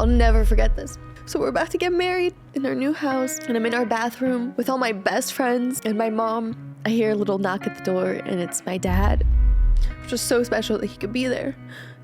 I'll never forget this. So we're about to get married in our new house, and I'm in our bathroom with all my best friends and my mom. I hear a little knock at the door, and it's my dad, which is so special that he could be there.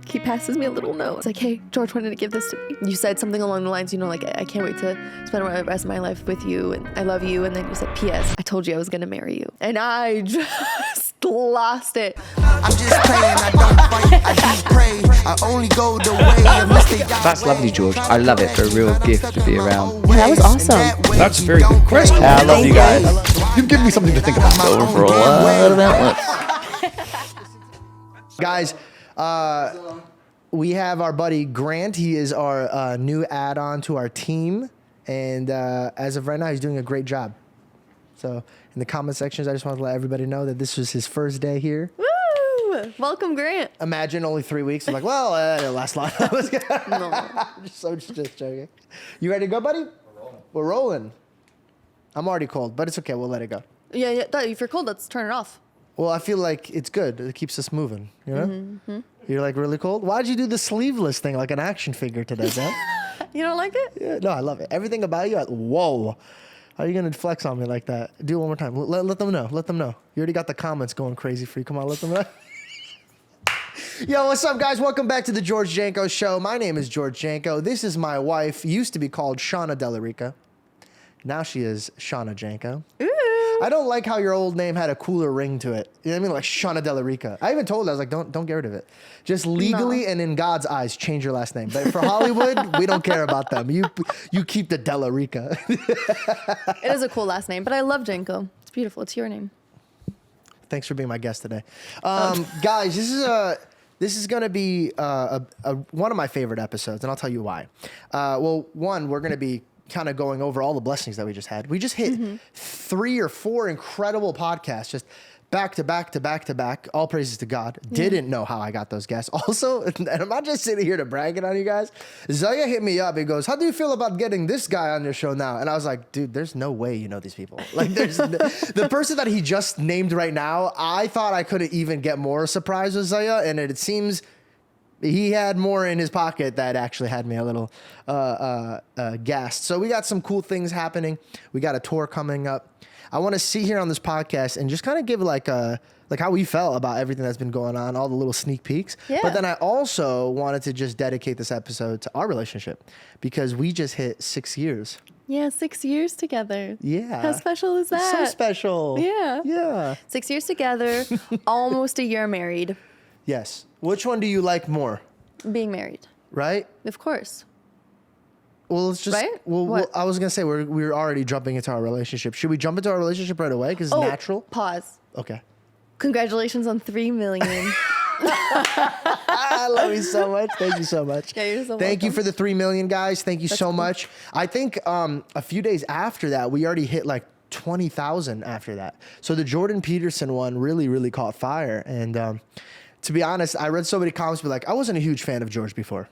He passes me a little note. It's like, hey, George wanted to give this to me. You said something along the lines, like, I can't wait to spend the rest of my life with you, and I love you. And then you said, P.S. I told you I was going to marry you. And I just lost it. I'm just playing, I don't fight, I just pray. I only go the way of mistake. That's lovely, George. I love it. It's a real gift to be around. Yeah, that was awesome. That's a very good question. I love you guys. You've given me something to think about. Going for a lot of outlets. Guys, we have our buddy Grant. He is our new add-on to our team. And as of right now, he's doing a great job. So in the comment sections, I just want to let everybody know that this was his first day here. Woo! Welcome, Grant. Imagine only 3 weeks. I'm like, well, it'll last long. Just joking. You ready to go, buddy? We're rolling. I'm already cold, but it's okay. We'll let it go. Yeah. If you're cold, let's turn it off. Well, I feel like it's good. It keeps us moving, you know? Mm-hmm. You're like really cold? Why'd you do the sleeveless thing like an action figure today, Dad? You don't like it? Yeah, no, I love it. Everything about you, whoa. How are you going to flex on me like that? Do it one more time. Let them know. Let them know. You already got the comments going crazy for you. Come on, let them know. Yo, what's up, guys? Welcome back to the George Janko Show. My name is George Janko. This is my wife. Used to be called Shawna Dellarica. Now she is Shawna Janko. Ooh. I don't like how your old name had a cooler ring to it. You know what I mean? Like Shawna Dellarica. I even told her, I was like, don't get rid of it. Just legally and in God's eyes, change your last name. But for Hollywood, we don't care about them. You keep the Dellarica. It is a cool last name, but I love Janko. It's beautiful. It's your name. Thanks for being my guest today. Guys, this is going to be one of my favorite episodes, and I'll tell you why. Well, one, we're going to be kind of going over all the blessings that we just had. We just hit 3 or 4 incredible podcasts, just back to back to back to back. All praises to God. Didn't know how I got those guests. Also, and I'm not just sitting here to brag it on you guys. Zaya hit me up. He goes, how do you feel about getting this guy on your show now? And I was like, dude, there's no way you know these people. Like, there's the person that he just named right now, I thought I couldn't even get more surprised with Zaya, and it seems he had more in his pocket that actually had me a little gassed. So we got some cool things happening. We got a tour coming up. I want to sit here on this podcast and just kind of give like how we felt about everything that's been going on, all the little sneak peeks. Yeah. But then I also wanted to just dedicate this episode to our relationship because we just hit 6 years. Yeah, 6 years together. Yeah. How special is that? So special. Yeah. Yeah. 6 years together, almost a year married. Yes. Which one do you like more? Being married. Right? Of course. Well, let's just. Right? Well, I was gonna say we're already jumping into our relationship. Should we jump into our relationship right away? Because it's natural. Pause. Okay. Congratulations on 3 million. I love you so much. Thank you so much. Yeah, you're so Thank you welcome. for the 3 million, guys. Thank you so cool. much. I think a few days after that, we already hit like 20,000 after that. So the Jordan Peterson one really, really caught fire. And to be honest, I read so many comments be like, I wasn't a huge fan of George before.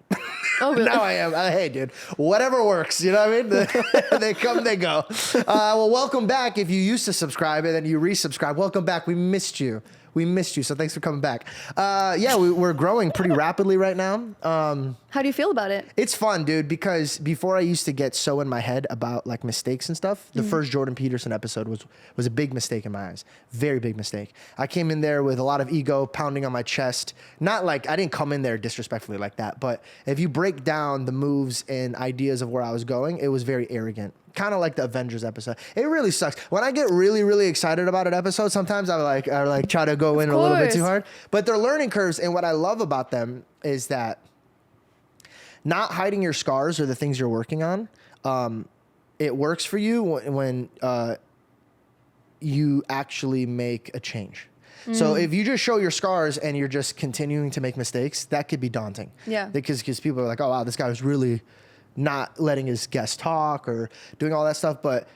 Oh, really? Now I am. Hey, dude, whatever works. You know what I mean? They come, they go. Well, welcome back. If you used to subscribe and then you resubscribe, welcome back. We missed you. So thanks for coming back. Yeah, we're growing pretty rapidly right now. How do you feel about it? It's fun, dude, because before I used to get so in my head about like mistakes and stuff, the first Jordan Peterson episode was a big mistake in my eyes. Very big mistake. I came in there with a lot of ego pounding on my chest. Not like, I didn't come in there disrespectfully like that, but if you break down the moves and ideas of where I was going, it was very arrogant. Kind of like the Avengers episode. It really sucks. When I get really, really excited about an episode, sometimes I like try to go in a little bit too hard. But they're learning curves, and what I love about them is that not hiding your scars or the things you're working on. It works for you when you actually make a change. So if you just show your scars and you're just continuing to make mistakes, that could be daunting. Yeah. Because people are like, oh wow, this guy was really not letting his guests talk or doing all that stuff. But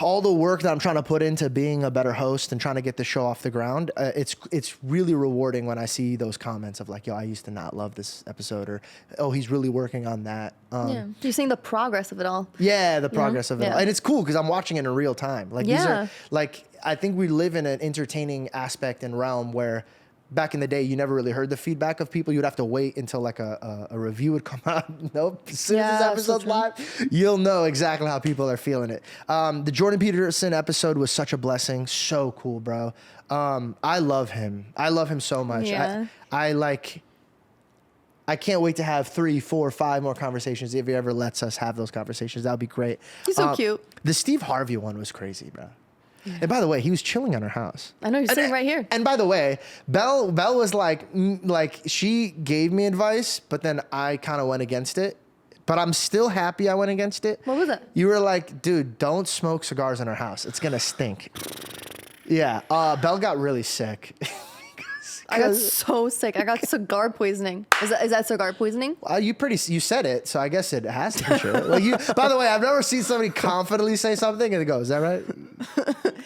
all the work that I'm trying to put into being a better host and trying to get the show off the ground, it's really rewarding when I see those comments of like, yo, I used to not love this episode, or, oh, he's really working on that. Yeah. You're seeing the progress of it all. Yeah, the progress of it all. And it's cool because I'm watching it in real time. Like, these are, like, I think we live in an entertaining aspect and realm where back in the day, you never really heard the feedback of people. You'd have to wait until like a review would come out. Nope. As soon as this episode's live, you'll know exactly how people are feeling it. The Jordan Peterson episode was such a blessing. So cool, bro. I love him. I love him so much. Yeah. I can't wait to have 3, 4, 5 more conversations. If he ever lets us have those conversations, that would be great. He's so cute. The Steve Harvey one was crazy, bro. Yeah. And by the way, he was chilling at her house. I know, he's sitting right here. And by the way, Belle was like she gave me advice, but then I kind of went against it. But I'm still happy I went against it. What was it? You were like, dude, don't smoke cigars in our house. It's gonna stink. Yeah. Belle got really sick. I got so sick. I got cigar poisoning. Is that cigar poisoning? You said it, so I guess it has to be true. By the way, I've never seen somebody confidently say something and it goes, is that right?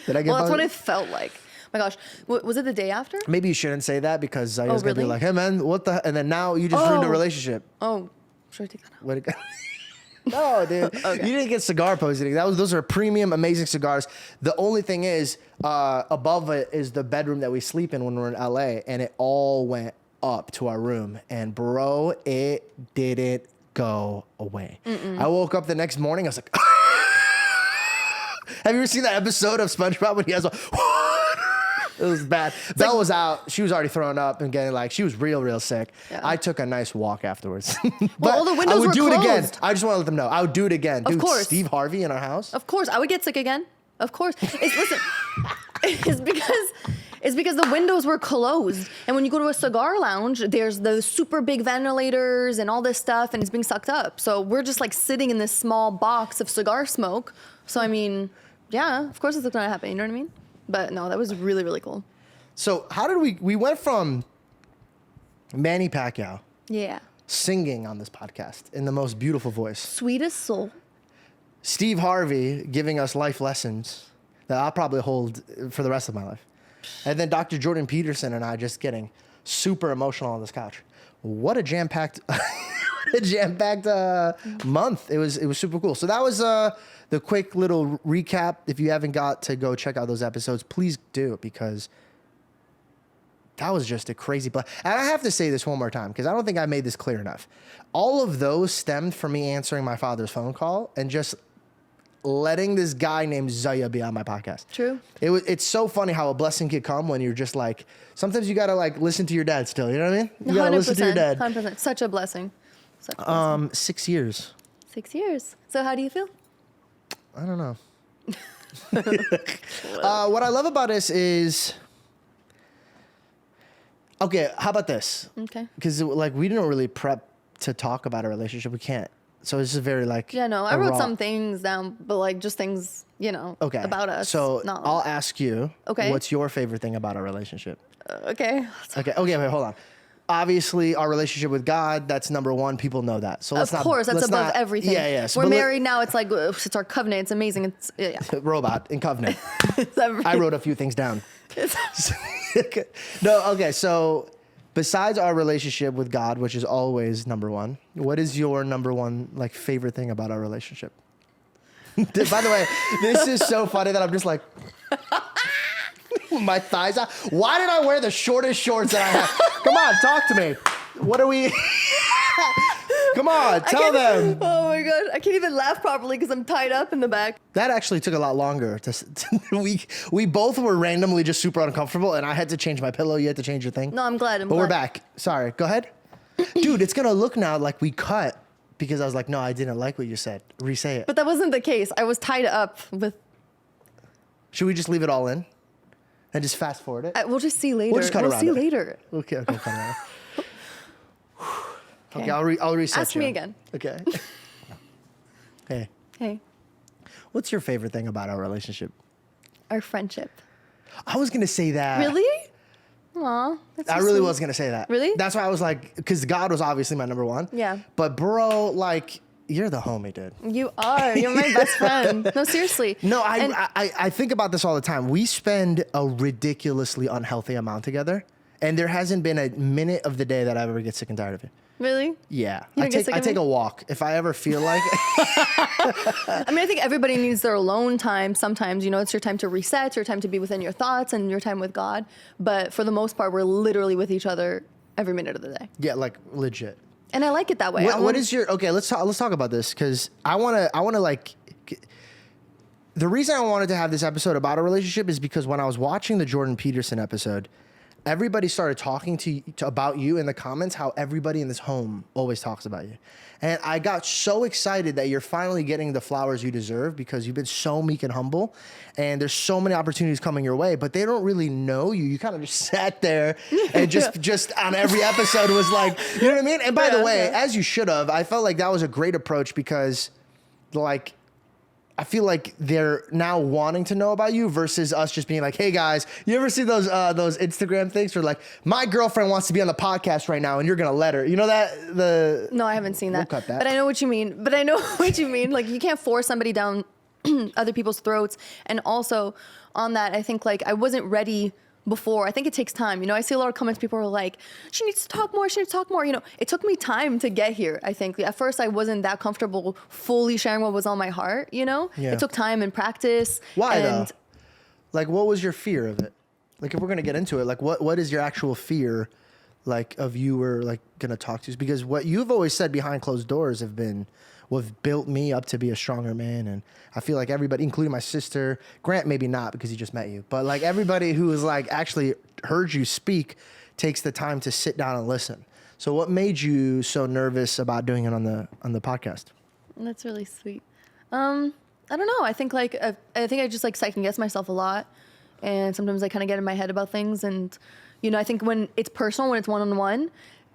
Did I get Well, that's what it felt like. My gosh. Was it the day after? Maybe you shouldn't say that because Zaya's going to be really? like, hey man, what the, and then now you just ruined a relationship. Oh, should I take that out? Way to go. No, dude. Okay. You didn't get cigar poisoning. Those are premium, amazing cigars. The only thing is, above it is the bedroom that we sleep in when we're in LA, and it all went up to our room. And bro, it didn't go away. I woke up the next morning. I was like, have you ever seen that episode of SpongeBob when he has a? It was bad. Belle was out. She was already throwing up and getting she was real sick. Yeah. I took a nice walk afterwards. But all the windows I would were do it again. closed. I just want to let them know. I would do it again. Of course. Steve Harvey in our house. Of course. I would get sick again. Of course. It's because the windows were closed. And when you go to a cigar lounge, there's those super big ventilators and all this stuff, and it's being sucked up. So we're just sitting in this small box of cigar smoke. So, I mean, yeah, of course it's going to happen. You know what I mean? But no, that was really, really cool. So how did we went from Manny Pacquiao singing on this podcast in the most beautiful voice. Sweetest soul. Steve Harvey giving us life lessons that I'll probably hold for the rest of my life. And then Dr. Jordan Peterson and I just getting super emotional on this couch. What a jam-packed month. It was super cool. So that was the quick little recap. If you haven't got to go check out those episodes, please do, because that was just a crazy play. And I have to say this one more time, because I don't think I made this clear enough. All of those stemmed from me answering my father's phone call and just letting this guy named Zaya be on my podcast. True. It's so funny how a blessing can come when you're just sometimes you gotta listen to your dad still. You know what I mean? You gotta listen to your dad. 100%. Such a blessing. 6 years. 6 years. So how do you feel? I don't know. What I love about this is, okay, how about this? Okay. Because we didn't really prep to talk about a relationship. We can't. So this is very Yeah, no, I wrote some things down, but just things, about us. So no. I'll ask you, okay, what's your favorite thing about our relationship? Okay. Okay, wait, hold on. Obviously, our relationship with God, that's number one. People know that. So of course, that's above everything. Yeah. We're married now. It's it's our covenant. It's amazing. It's Robot in covenant. I wrote a few things down. No, okay. So besides our relationship with God, which is always number one, what is your number one favorite thing about our relationship? By the way, this is so funny that I'm just my thighs out. Why did I wear the shortest shorts that I have? Come on, talk to me. What are we? Come on, tell them. Oh my god, I can't even laugh properly because I'm tied up in the back. That actually took a lot longer. We both were randomly just super uncomfortable, and I had to change my pillow. You had to change your thing. No, I'm glad. But we're back. Sorry, go ahead. Dude, it's gonna look now like we cut because I was like, no, I didn't like what you said. Re-say it. But that wasn't the case. I was tied up with. Should we just leave it all in? And just fast forward it? We'll just see later. We'll just cut around see it. later. Okay, cut around. Okay, I'll reset Ask you. me again. Okay. Hey. What's your favorite thing about our relationship? Our friendship. I was gonna say that. Really? Aw, that's so I really sweet. was gonna say that. Really? That's why I was because God was obviously my number one. Yeah. But bro, you're the homie, dude. You are. You're my best friend. No, seriously. No, I think about this all the time. We spend a ridiculously unhealthy amount together, and there hasn't been a minute of the day that I ever get sick and tired of it. Really? Yeah. You I don't get sick I of take me? a walk if I ever feel like it. I mean, I think everybody needs their alone time sometimes. You know, it's your time to reset, it's your time to be within your thoughts and your time with God. But for the most part, we're literally with each other every minute of the day. Yeah, like legit. And I like it that way. What is your okay? Let's talk about this because I wanna like. The reason I wanted to have this episode about a relationship is because when I was watching the Jordan Peterson episode, everybody started talking to about you in the comments. How everybody in this home always talks about you, and I got so excited that you're finally getting the flowers you deserve because you've been so meek and humble, and there's so many opportunities coming your way, but they don't really know you. You kind of just sat there and just on every episode was like, you know what I mean? And by the way, as you should have, I felt like that was a great approach because, like, I feel like they're now wanting to know about you versus us just being like, hey guys, you ever see those Instagram things where like, my girlfriend wants to be on the podcast right now and you're going to let her, you know that No, I haven't seen that. We'll cut that. But I know what you mean. Like you can't force somebody down other people's throats. And also on that, I think like I wasn't ready before. I think it takes time. You know, I see a lot of comments. People are like, she needs to talk more. She needs to talk more. You know, it took me time to get here. I think at first I wasn't that comfortable fully sharing what was on my heart. You know, It took time and practice. Why and though? Like, what was your fear of it? Like, if we're going to get into it, like what is your actual fear like of you were like going to talk to us? Because what you've always said behind closed doors have been what built me up to be a stronger man. And I feel like everybody, including my sister, Grant, maybe not because he just met you, but like everybody who has like actually heard you speak takes the time to sit down and listen. So what made you so nervous about doing it on the podcast? That's really sweet. I don't know. I think like I just like second guess myself a lot, and sometimes I kind of get in my head about things. And you know, I think when it's personal, when it's one-on-one,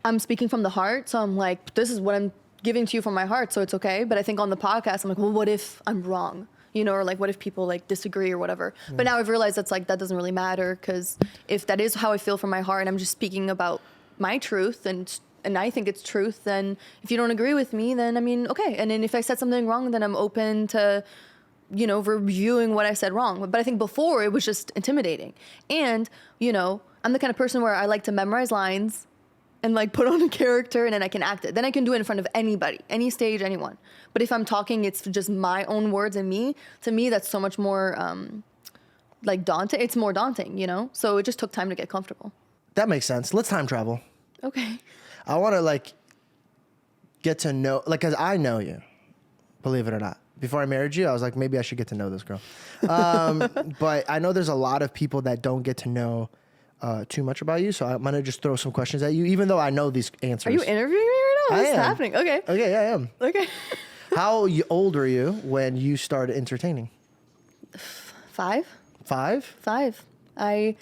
I'm speaking from the heart. So I'm like, this is what I'm giving to you from my heart, so it's okay. But I think on the podcast, I'm like, well, what if I'm wrong? You know, or like, what if people like disagree or whatever? But now I've realized that's like, that doesn't really matter, because if that is how I feel from my heart, and I'm just speaking about my truth, and I think it's truth, then if you don't agree with me, then I mean, okay. And then if I said something wrong, then I'm open to, you know, reviewing what I said wrong. But I think before it was just intimidating. And, you know, I'm the kind of person where I like to memorize lines and like put on a character, and then I can act it. Then I can do it in front of anybody, any stage, anyone. But if I'm talking, it's just my own words and me. To me, that's so much more like daunting. It's more daunting, you know? So it just took time to get comfortable. That makes sense. Let's time travel. Okay. I want to like get to know, like, cause I know you, believe it or not. Before I married you, I was like, maybe I should get to know this girl. But I know there's a lot of people that don't get to know too much about you. So I'm going to just throw some questions at you, even though I know these answers. Are you interviewing me right now? What's I am. happening? Okay. Okay, I am. Okay. How old were you when you started entertaining? 5. 5? I,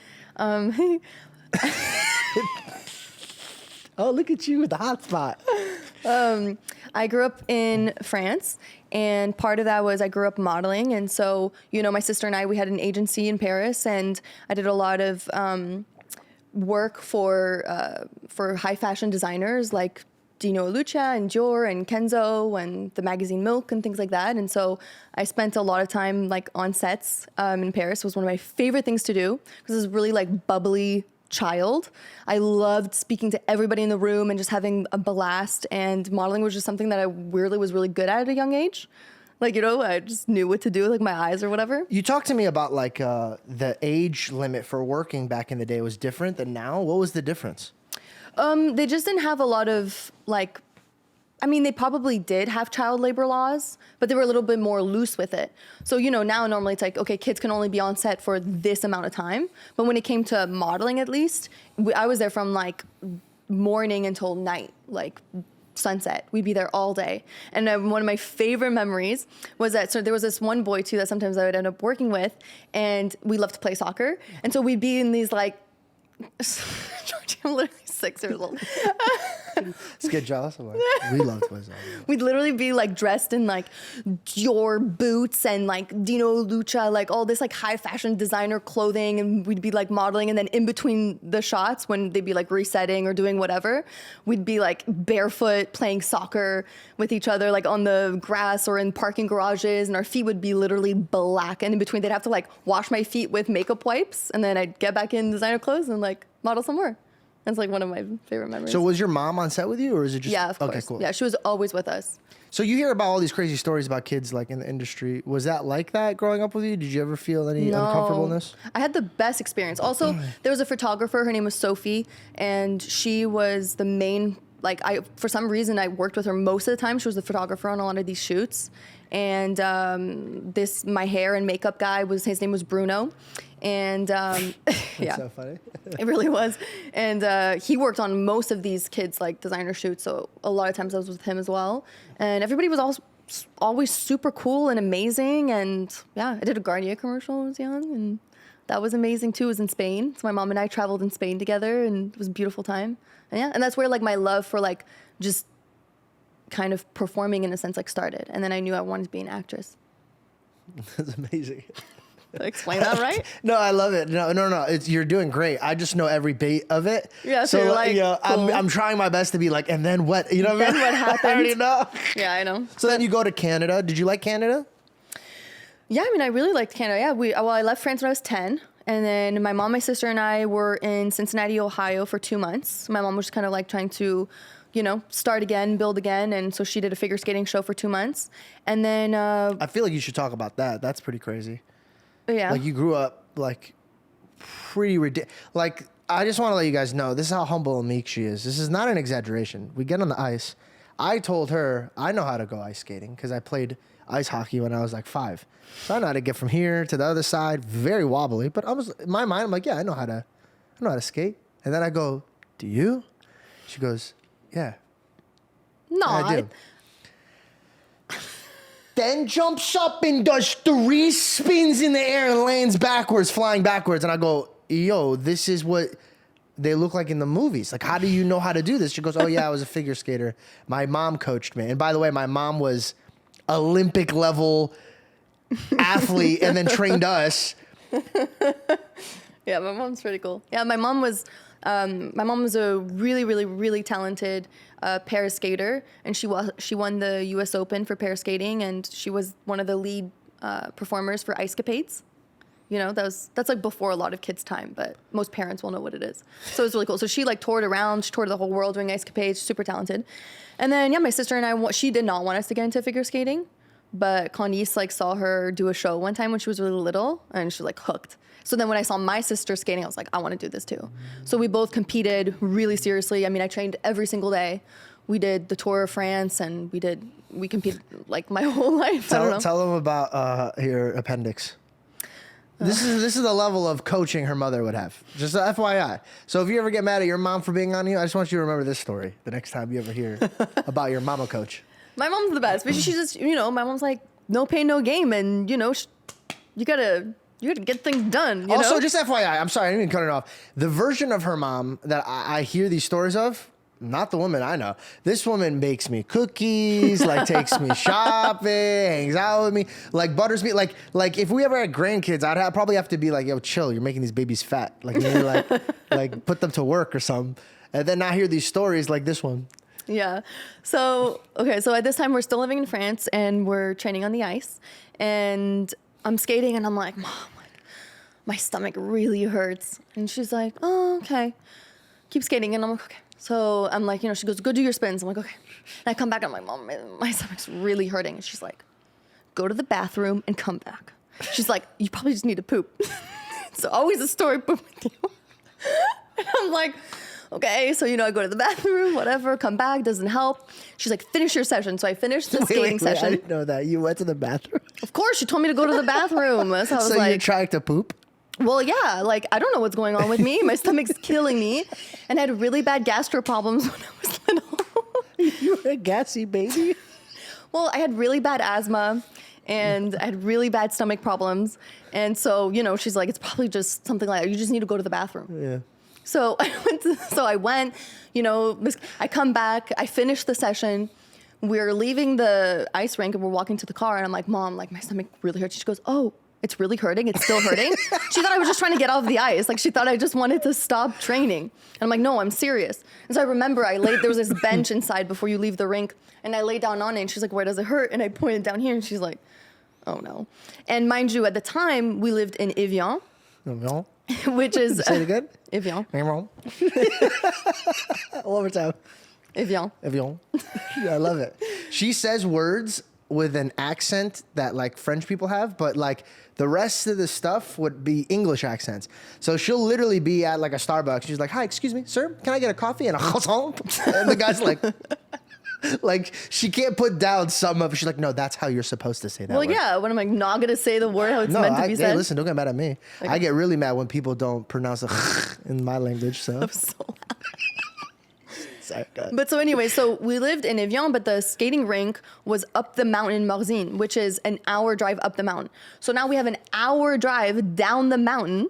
Oh, look at you with the hot spot. I grew up in France, and part of that was I grew up modeling. And so, you know, my sister and I, we had an agency in Paris, and I did a lot of work for high fashion designers like Dino Lucia and Dior and Kenzo and the magazine Milk and things like that. And so I spent a lot of time like on sets in Paris. It was one of my favorite things to do because it was really like bubbly child. I loved speaking to everybody in the room and just having a blast, and modeling was just something that I weirdly was really good at a young age. Like, you know, I just knew what to do with like my eyes or whatever. You talked to me about like the age limit for working back in the day was different than now. What was the difference? They just didn't have a lot of like, I mean, they probably did have child labor laws, but they were a little bit more loose with it. So, you know, now normally it's like, okay, kids can only be on set for this amount of time. But when it came to modeling, at least, I was there from like morning until night, like sunset. We'd be there all day. And one of my favorite memories was that, so there was this one boy too that sometimes I would end up working with, and we loved to play soccer. And so we'd be in these like, Georgie, I'm literally 6 years old. Let's get jealous of it. We love to play soccer. We'd literally be like dressed in like Dior boots and like Dino Lucia, like all this like high fashion designer clothing, and we'd be like modeling, and then in between the shots when they'd be like resetting or doing whatever, we'd be like barefoot playing soccer with each other like on the grass or in parking garages, and our feet would be literally black, and in between they'd have to like wash my feet with makeup wipes, and then I'd get back in designer clothes and like model some more. That's like one of my favorite memories. So was your mom on set with you, or is it just? Yeah, of course. Okay, cool. Yeah, she was always with us. So you hear about all these crazy stories about kids like in the industry. Was that like that growing up with you? Did you ever feel any uncomfortableness? I had the best experience. Also, there was a photographer. Her name was Sophie, and she was the main. Like for some reason, I worked with her most of the time. She was the photographer on a lot of these shoots. And my hair and makeup guy his name was Bruno. And yeah, So funny. it really was. And he worked on most of these kids like designer shoots. So a lot of times I was with him as well. And everybody was always super cool and amazing. And yeah, I did a Garnier commercial when I was young, and that was amazing too. It was in Spain. So my mom and I traveled in Spain together, and it was a beautiful time. And yeah, and that's where like my love for like just kind of performing in a sense like started. And then I knew I wanted to be an actress. That's amazing. Did I explain that right? No, I love it. No. You're doing great. I just know every bit of it. Yeah, so you're like, cool. I'm trying my best to be like, and then what? You know what I mean? Then what happened? I already know. Yeah, I know. So then you go to Canada. Did you like Canada? Yeah, I mean, I really liked Canada. Yeah, I left France when I was 10. And then my mom, my sister, and I were in Cincinnati, Ohio for 2 months. My mom was just kind of like trying to, start again, build again. And so she did a figure skating show for 2 months. And then... I feel like you should talk about that. That's pretty crazy. Yeah. Like you grew up like pretty ridiculous. Like I just want to let you guys know, this is how humble and meek she is. This is not an exaggeration. We get on the ice. I told her I know how to go ice skating because I played ice hockey when I was like 5. So I know how to get from here to the other side, very wobbly. But in my mind, I'm like, yeah, I know how to skate. And then I go, do you? She goes, yeah. No, I do. Then jumps up and does 3 spins in the air and lands backwards, flying backwards. And I go, yo, this is what they look like in the movies. Like, how do you know how to do this? She goes, oh, yeah, I was a figure skater. My mom coached me. And by the way, my mom was Olympic level athlete and then trained us. Yeah, my mom's pretty cool. Yeah, my mom was a really, really, really talented pair skater, and she won the U.S. Open for pair skating, and she was one of the lead performers for Ice Capades. That's like before a lot of kids' time, but most parents will know what it is. So it's really cool. So she like toured around. She toured the whole world doing Ice Capades. Super talented. And then my sister and I, she did not want us to get into figure skating, but Connie like saw her do a show one time when she was really little, and she was like hooked. So then when I saw my sister skating, I was like, I want to do this too. So we both competed really seriously. I mean, I trained every single day. We did the Tour of France, and we competed like my whole life. I don't know. Tell them about your appendix. This is the level of coaching her mother would have. Just a FYI. So if you ever get mad at your mom for being on you, I just want you to remember this story the next time you ever hear about your mama coach. My mom's the best, but she's just, my mom's like, no pain, no game, and you gotta get things done. Also, just FYI, I'm sorry, I didn't even cut it off. The version of her mom that I hear these stories of, not the woman I know. This woman makes me cookies, like takes me shopping, hangs out with me, like butters me. Like if we ever had grandkids, I'd probably have to be like, yo, chill, you're making these babies fat. Like maybe like put them to work or something. And then I hear these stories like this one. Yeah. So at this time we're still living in France, and we're training on the ice, and I'm skating, and I'm like, Mom, my stomach really hurts. And she's like, oh, okay. Keep skating. And I'm like, okay. So I'm like, she goes, go do your spins. I'm like, okay. And I come back, and I'm like, Mom, my stomach's really hurting. And she's like, go to the bathroom and come back. She's like, you probably just need to poop. It's always a story poop with you. And I'm like, okay. So, I go to the bathroom, whatever, come back, doesn't help. She's like, finish your session. So I finished the skating session. I didn't know that. You went to the bathroom? Of course. She told me to go to the bathroom. So I was so you're trying to poop? Well, yeah, like, I don't know what's going on with me. My stomach's killing me. And I had really bad gastro problems when I was little. You were a gassy baby? Well, I had really bad asthma, and I had really bad stomach problems. And so, she's like, it's probably just something like that. You just need to go to the bathroom. Yeah. So I went, I come back, I finish the session. We're leaving the ice rink, and we're walking to the car, and I'm like, Mom, like, my stomach really hurts. She goes, oh, it's really hurting? It's still hurting? She thought I was just trying to get off the ice. Like, she thought I just wanted to stop training. And I'm like, no, I'm serious. And so I remember there was this bench inside before you leave the rink, and I laid down on it, and she's like, where does it hurt? And I pointed down here, and she's like, oh no. And mind you, at the time, we lived in Evian, Evian. which is Say it again. Evian. Evian. One more time. Evian. Evian. Yeah, I love it. She says words with an accent that like French people have, but like the rest of the stuff would be English accents. So she'll literally be at like a Starbucks. She's like, "Hi, excuse me, sir, can I get a coffee and a croissant?" And the guy's like she can't put down some of. She's like, "No, that's how you're supposed to say that." Well, word. yeah, when I'm like not gonna say the word how it's meant to be Hey, said. listen, don't get mad at me. Okay. I get really mad when people don't pronounce the in my language. So, So sorry, go ahead. But so anyway, so we lived in Evian, but the skating rink was up the mountain in Morzine, which is an hour drive up the mountain. So now we have an hour drive down the mountain.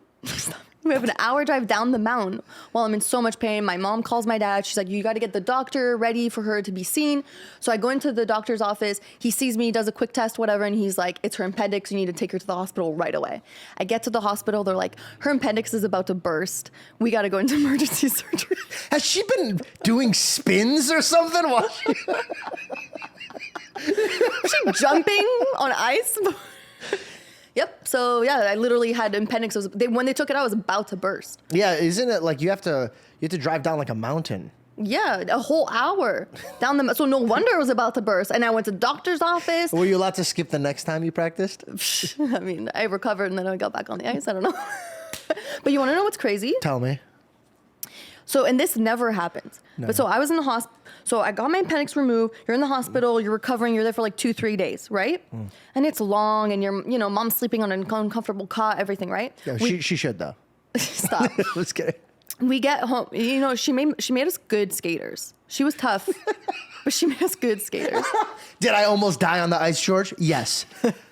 We have an hour drive down the mountain while I'm in so much pain. My mom calls my dad. She's like, you got to get the doctor ready for her to be seen. So I go into the doctor's office. He sees me, does a quick test, whatever. And he's like, it's her appendix. You need to take her to the hospital right away. I get to the hospital. They're like, her appendix is about to burst. We got to go into emergency surgery. Has she been doing spins or something? While Jumping on ice. Yep. So yeah, I literally had appendix. When they took it out, it was about to burst. Yeah, isn't it like you have to drive down like a mountain? Yeah, a whole hour down the. So no wonder it was about to burst. And I went to the doctor's office. Were you allowed to skip the next time you practiced? I mean, I recovered and then I got back on the ice. I don't know. But you want to know what's crazy? Tell me. So, and this never happens. No. But so I was in the hospital. So I got my appendix removed. You're in the hospital. You're recovering. You're there for like 2-3 days, right? And it's long, and mom's sleeping on an uncomfortable cot, everything, right? Yeah, she should though. Stop. Let's get it. We get home. She made us good skaters. She was tough, but she made us good skaters. Did I almost die on the ice, George? Yes.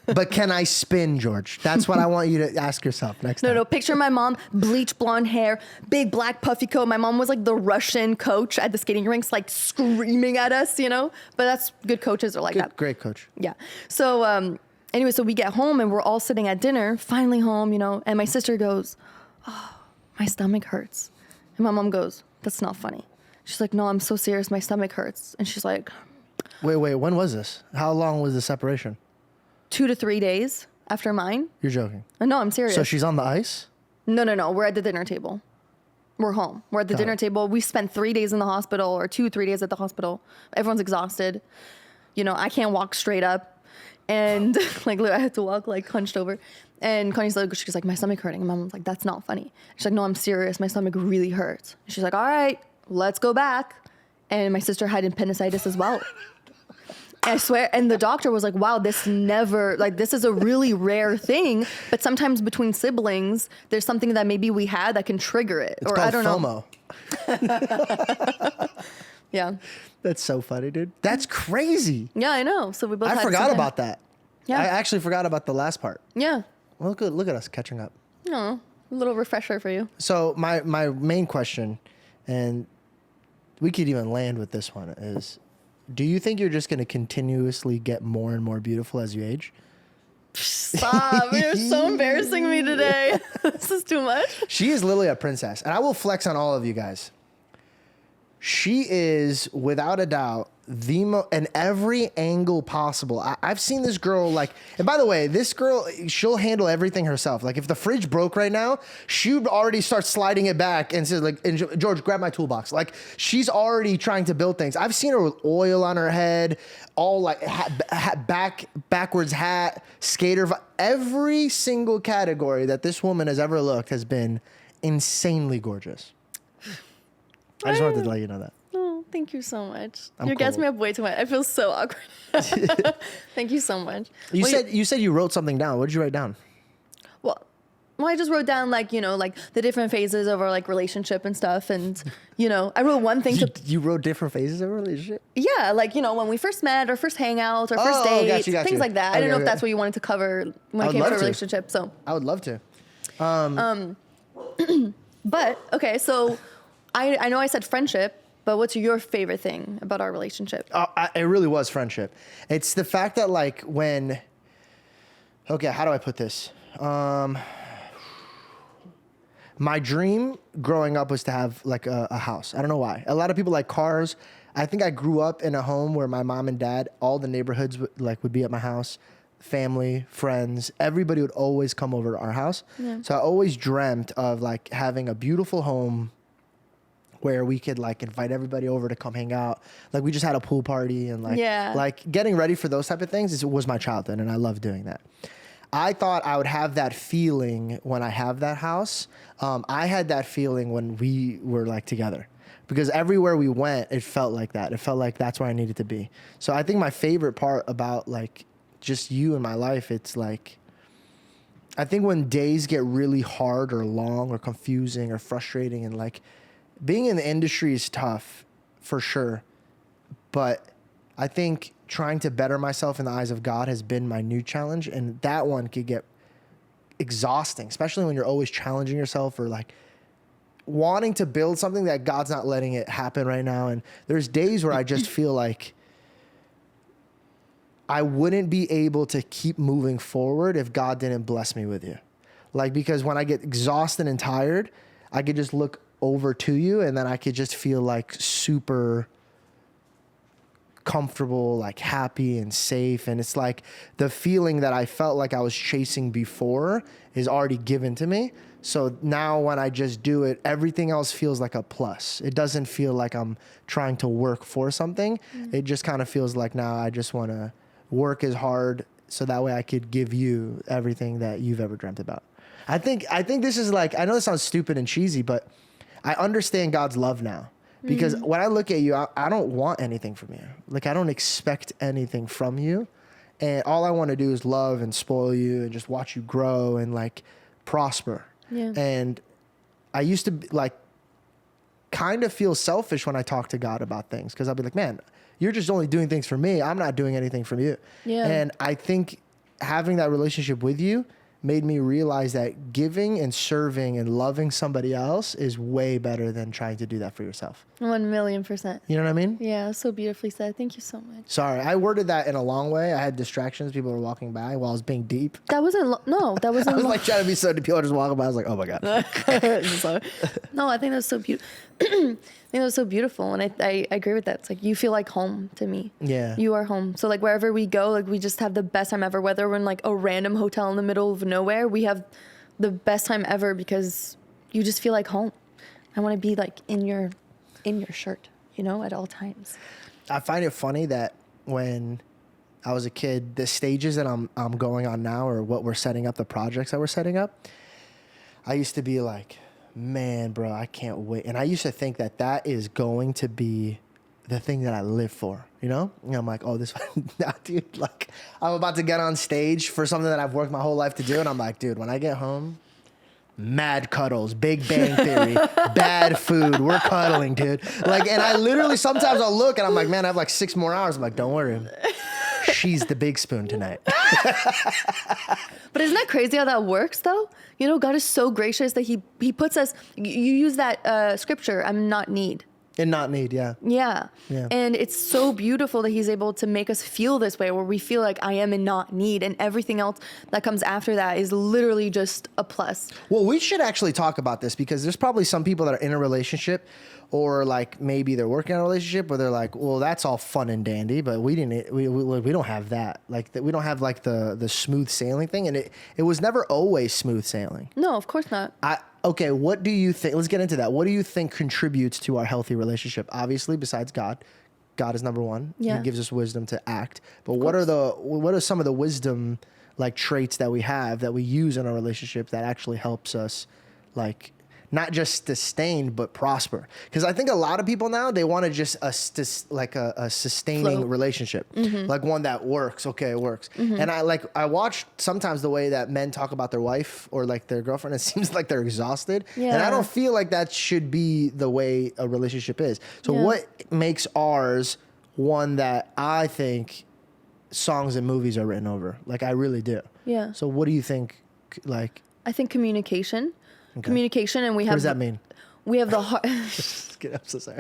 But can I spin, George? That's what I want you to ask yourself next time. No. Picture my mom, bleach blonde hair, big black puffy coat. My mom was like the Russian coach at the skating rinks, like screaming at us, But that's good coaches are like that. Great coach. Yeah. So anyway, so we get home and we're all sitting at dinner, finally home, and my sister goes, "Oh, my stomach hurts." And my mom goes, "That's not funny." She's like, "No, I'm so serious. My stomach hurts." And she's like, Wait. When was this? How long was the separation? 2 to 3 days after mine. You're joking. No, I'm serious. So she's on the ice? No. We're at the dinner table. We're home. We're at the dinner table. We spent 3 days in the hospital, or 2-3 days at the hospital. Everyone's exhausted. I can't walk straight up. And like literally I had to walk like hunched over. And Connie's like, she's like, "My stomach hurting." And my mom's like, "That's not funny." She's like, "No, I'm serious. My stomach really hurts." And she's like, "All right, let's go back." And my sister had appendicitis as well. I swear, and the doctor was like, "Wow, this is a really rare thing, but sometimes between siblings, there's something that maybe we had that can trigger it." It's or called I don't know. FOMO. Yeah. That's so funny, dude. That's crazy. Yeah, I know. So we both I had forgot something. about that. Yeah. I actually forgot about the last part. Yeah. Well, look at us catching up. No, a little refresher for you. So my main question, and we could even land with this one, is do you think you're just going to continuously get more and more beautiful as you age? Stop. You're so embarrassing me today. This is too much. She is literally a princess, and I will flex on all of you guys. She is, without a doubt, in every angle possible. I've seen this girl and by the way, this girl, she'll handle everything herself. Like if the fridge broke right now, she would already start sliding it back and says "George, grab my toolbox." Like she's already trying to build things. I've seen her with oil on her head, all like backwards hat, skater. Every single category that this woman has ever looked has been insanely gorgeous. I just wanted to let you know that. Oh, thank you so much. I'm You're gassing cold. me up way too much. I feel so awkward. Thank you so much. You said you wrote something down. What did you write down? Well, I just wrote down like the different phases of our like relationship and stuff, and I wrote one thing to. You wrote different phases of a relationship? Yeah, like when we first met, our first hangouts, our first Oh, dates, got you. things like that. I Okay, didn't know if okay. that's what you wanted to cover when I it would came love to a to. relationship. So, I would love to. but okay, so I know I said friendship, but what's your favorite thing about our relationship? It really was friendship. It's the fact that okay, how do I put this? My dream growing up was to have like a house. I don't know why. A lot of people like cars. I think I grew up in a home where my mom and dad, all the neighborhoods would be at my house. family, friends, everybody would always come over to our house. Yeah. So I always dreamt of like having a beautiful home where we could like invite everybody over to come hang out. Like we just had a pool party and like, Yeah. like getting ready for those type of things was my childhood, and I love doing that. I thought I would have that feeling when I have that house. I had that feeling when we were like together, because everywhere we went, it felt like that. It felt like that's where I needed to be. So I think my favorite part about like just you in my life, it's like, I think when days get really hard or long or confusing or frustrating, and like being in the industry is tough for sure. But I think trying to better myself in the eyes of God has been my new challenge. And that one could get exhausting, especially when you're always challenging yourself or like wanting to build something that God's not letting it happen right now. And there's days where I just feel like I wouldn't be able to keep moving forward if God didn't bless me with you. Like, because when I get exhausted and tired, I could just look over to you and then I could just feel like super comfortable, like happy and safe. And it's like the feeling that I felt like I was chasing before is already given to me. So now when I just do it, everything else feels like a plus. It doesn't feel like I'm trying to work for something. It just kind of feels like now I just want to work as hard so that way I could give you everything that you've ever dreamt about. I think this is like, I know this sounds stupid and cheesy, but I understand God's love now. Because when I look at you, I don't want anything from you. Like, I don't expect anything from you. And all I want to do is love and spoil you and just watch you grow and like prosper. Yeah. And I used to like kind of feel selfish when I talk to God about things, because I'll be like, man, you're just only doing things for me. I'm not doing anything from you. Yeah. And I think having that relationship with you made me realize that giving and serving and loving somebody else is way better than trying to do that for yourself. 1,000,000%. You know what I mean? Yeah, so beautifully said. Thank you so much. Sorry, I worded that in a long way. I had distractions. People were walking by while I was being deep. That wasn't no, that I wasn't was long. like trying to be so deep. People were just walking by. I was like, oh my God. No, I think that's so beautiful. I think that's so beautiful, and I agree with that. It's like you feel like home to me. Yeah. You are home. So like wherever we go, like we just have the best time ever. Whether we're in like a random hotel in the middle of nowhere, we have the best time ever because you just feel like home. I want to be like in your shirt, you know, at all times. I find it funny that when I was a kid, the stages that I'm going on now, or what we're setting up, the projects that we're setting up, I used to be like, man, bro, I can't wait. And I used to think that that is going to be the thing that I live for, you know? And I'm like, oh, this, nah, dude, like, I'm about to get on stage for something that I've worked my whole life to do. And I'm like, dude, when I get home, mad cuddles, Big Bang Theory, bad food, we're cuddling, dude. Like, and I literally, sometimes I'll look and I'm like, man, I have like 6 more hours. I'm like, don't worry. She's the big spoon tonight. But isn't that crazy how that works, though? You know, God is so gracious that he puts us, you use that scripture, I'm not need. And not need, yeah. Yeah. Yeah. And it's so beautiful that he's able to make us feel this way, where we feel like I am in not need, and everything else that comes after that is literally just a plus. Well, we should actually talk about this, because there's probably some people that are in a relationship, or like maybe they're working on a relationship where they're like, well, that's all fun and dandy, but we don't have that. Like we don't have like the smooth sailing thing. And it was never always smooth sailing. No, of course not. Okay, what do you think? Let's get into that. What do you think contributes to our healthy relationship? Obviously, besides God is number one. Yeah. He gives us wisdom to act. But what are some of the wisdom like traits that we have that we use in our relationship that actually helps us like not just sustain but prosper? Because I think a lot of people now, they want to just a sustaining Flow. relationship, like one that works. Okay, it works. And I watch sometimes the way that men talk about their wife or like their girlfriend. It seems like they're exhausted, and I Yeah. don't feel like that should be the way a relationship is. So Yeah. what makes ours one that I think songs and movies are written over? Like I really do. Yeah. So what do you think? Like, I think communication. Okay. Communication, and we have. what does that mean? We have the hard. I'm so sorry.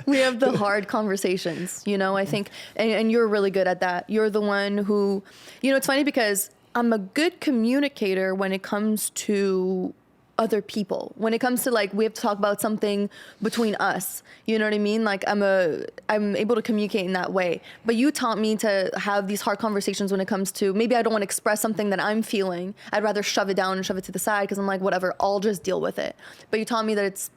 We have the hard conversations, you know, I think, and you're really good at that. You're the one who, you know, it's funny because I'm a good communicator when it comes to other people. When it comes to like, we have to talk about something between us, you know what I mean? Like I'm able to communicate in that way. But you taught me to have these hard conversations when it comes to, maybe I don't want to express something that I'm feeling. I'd rather shove it down and shove it to the side because I'm like, whatever, I'll just deal with it. But you taught me that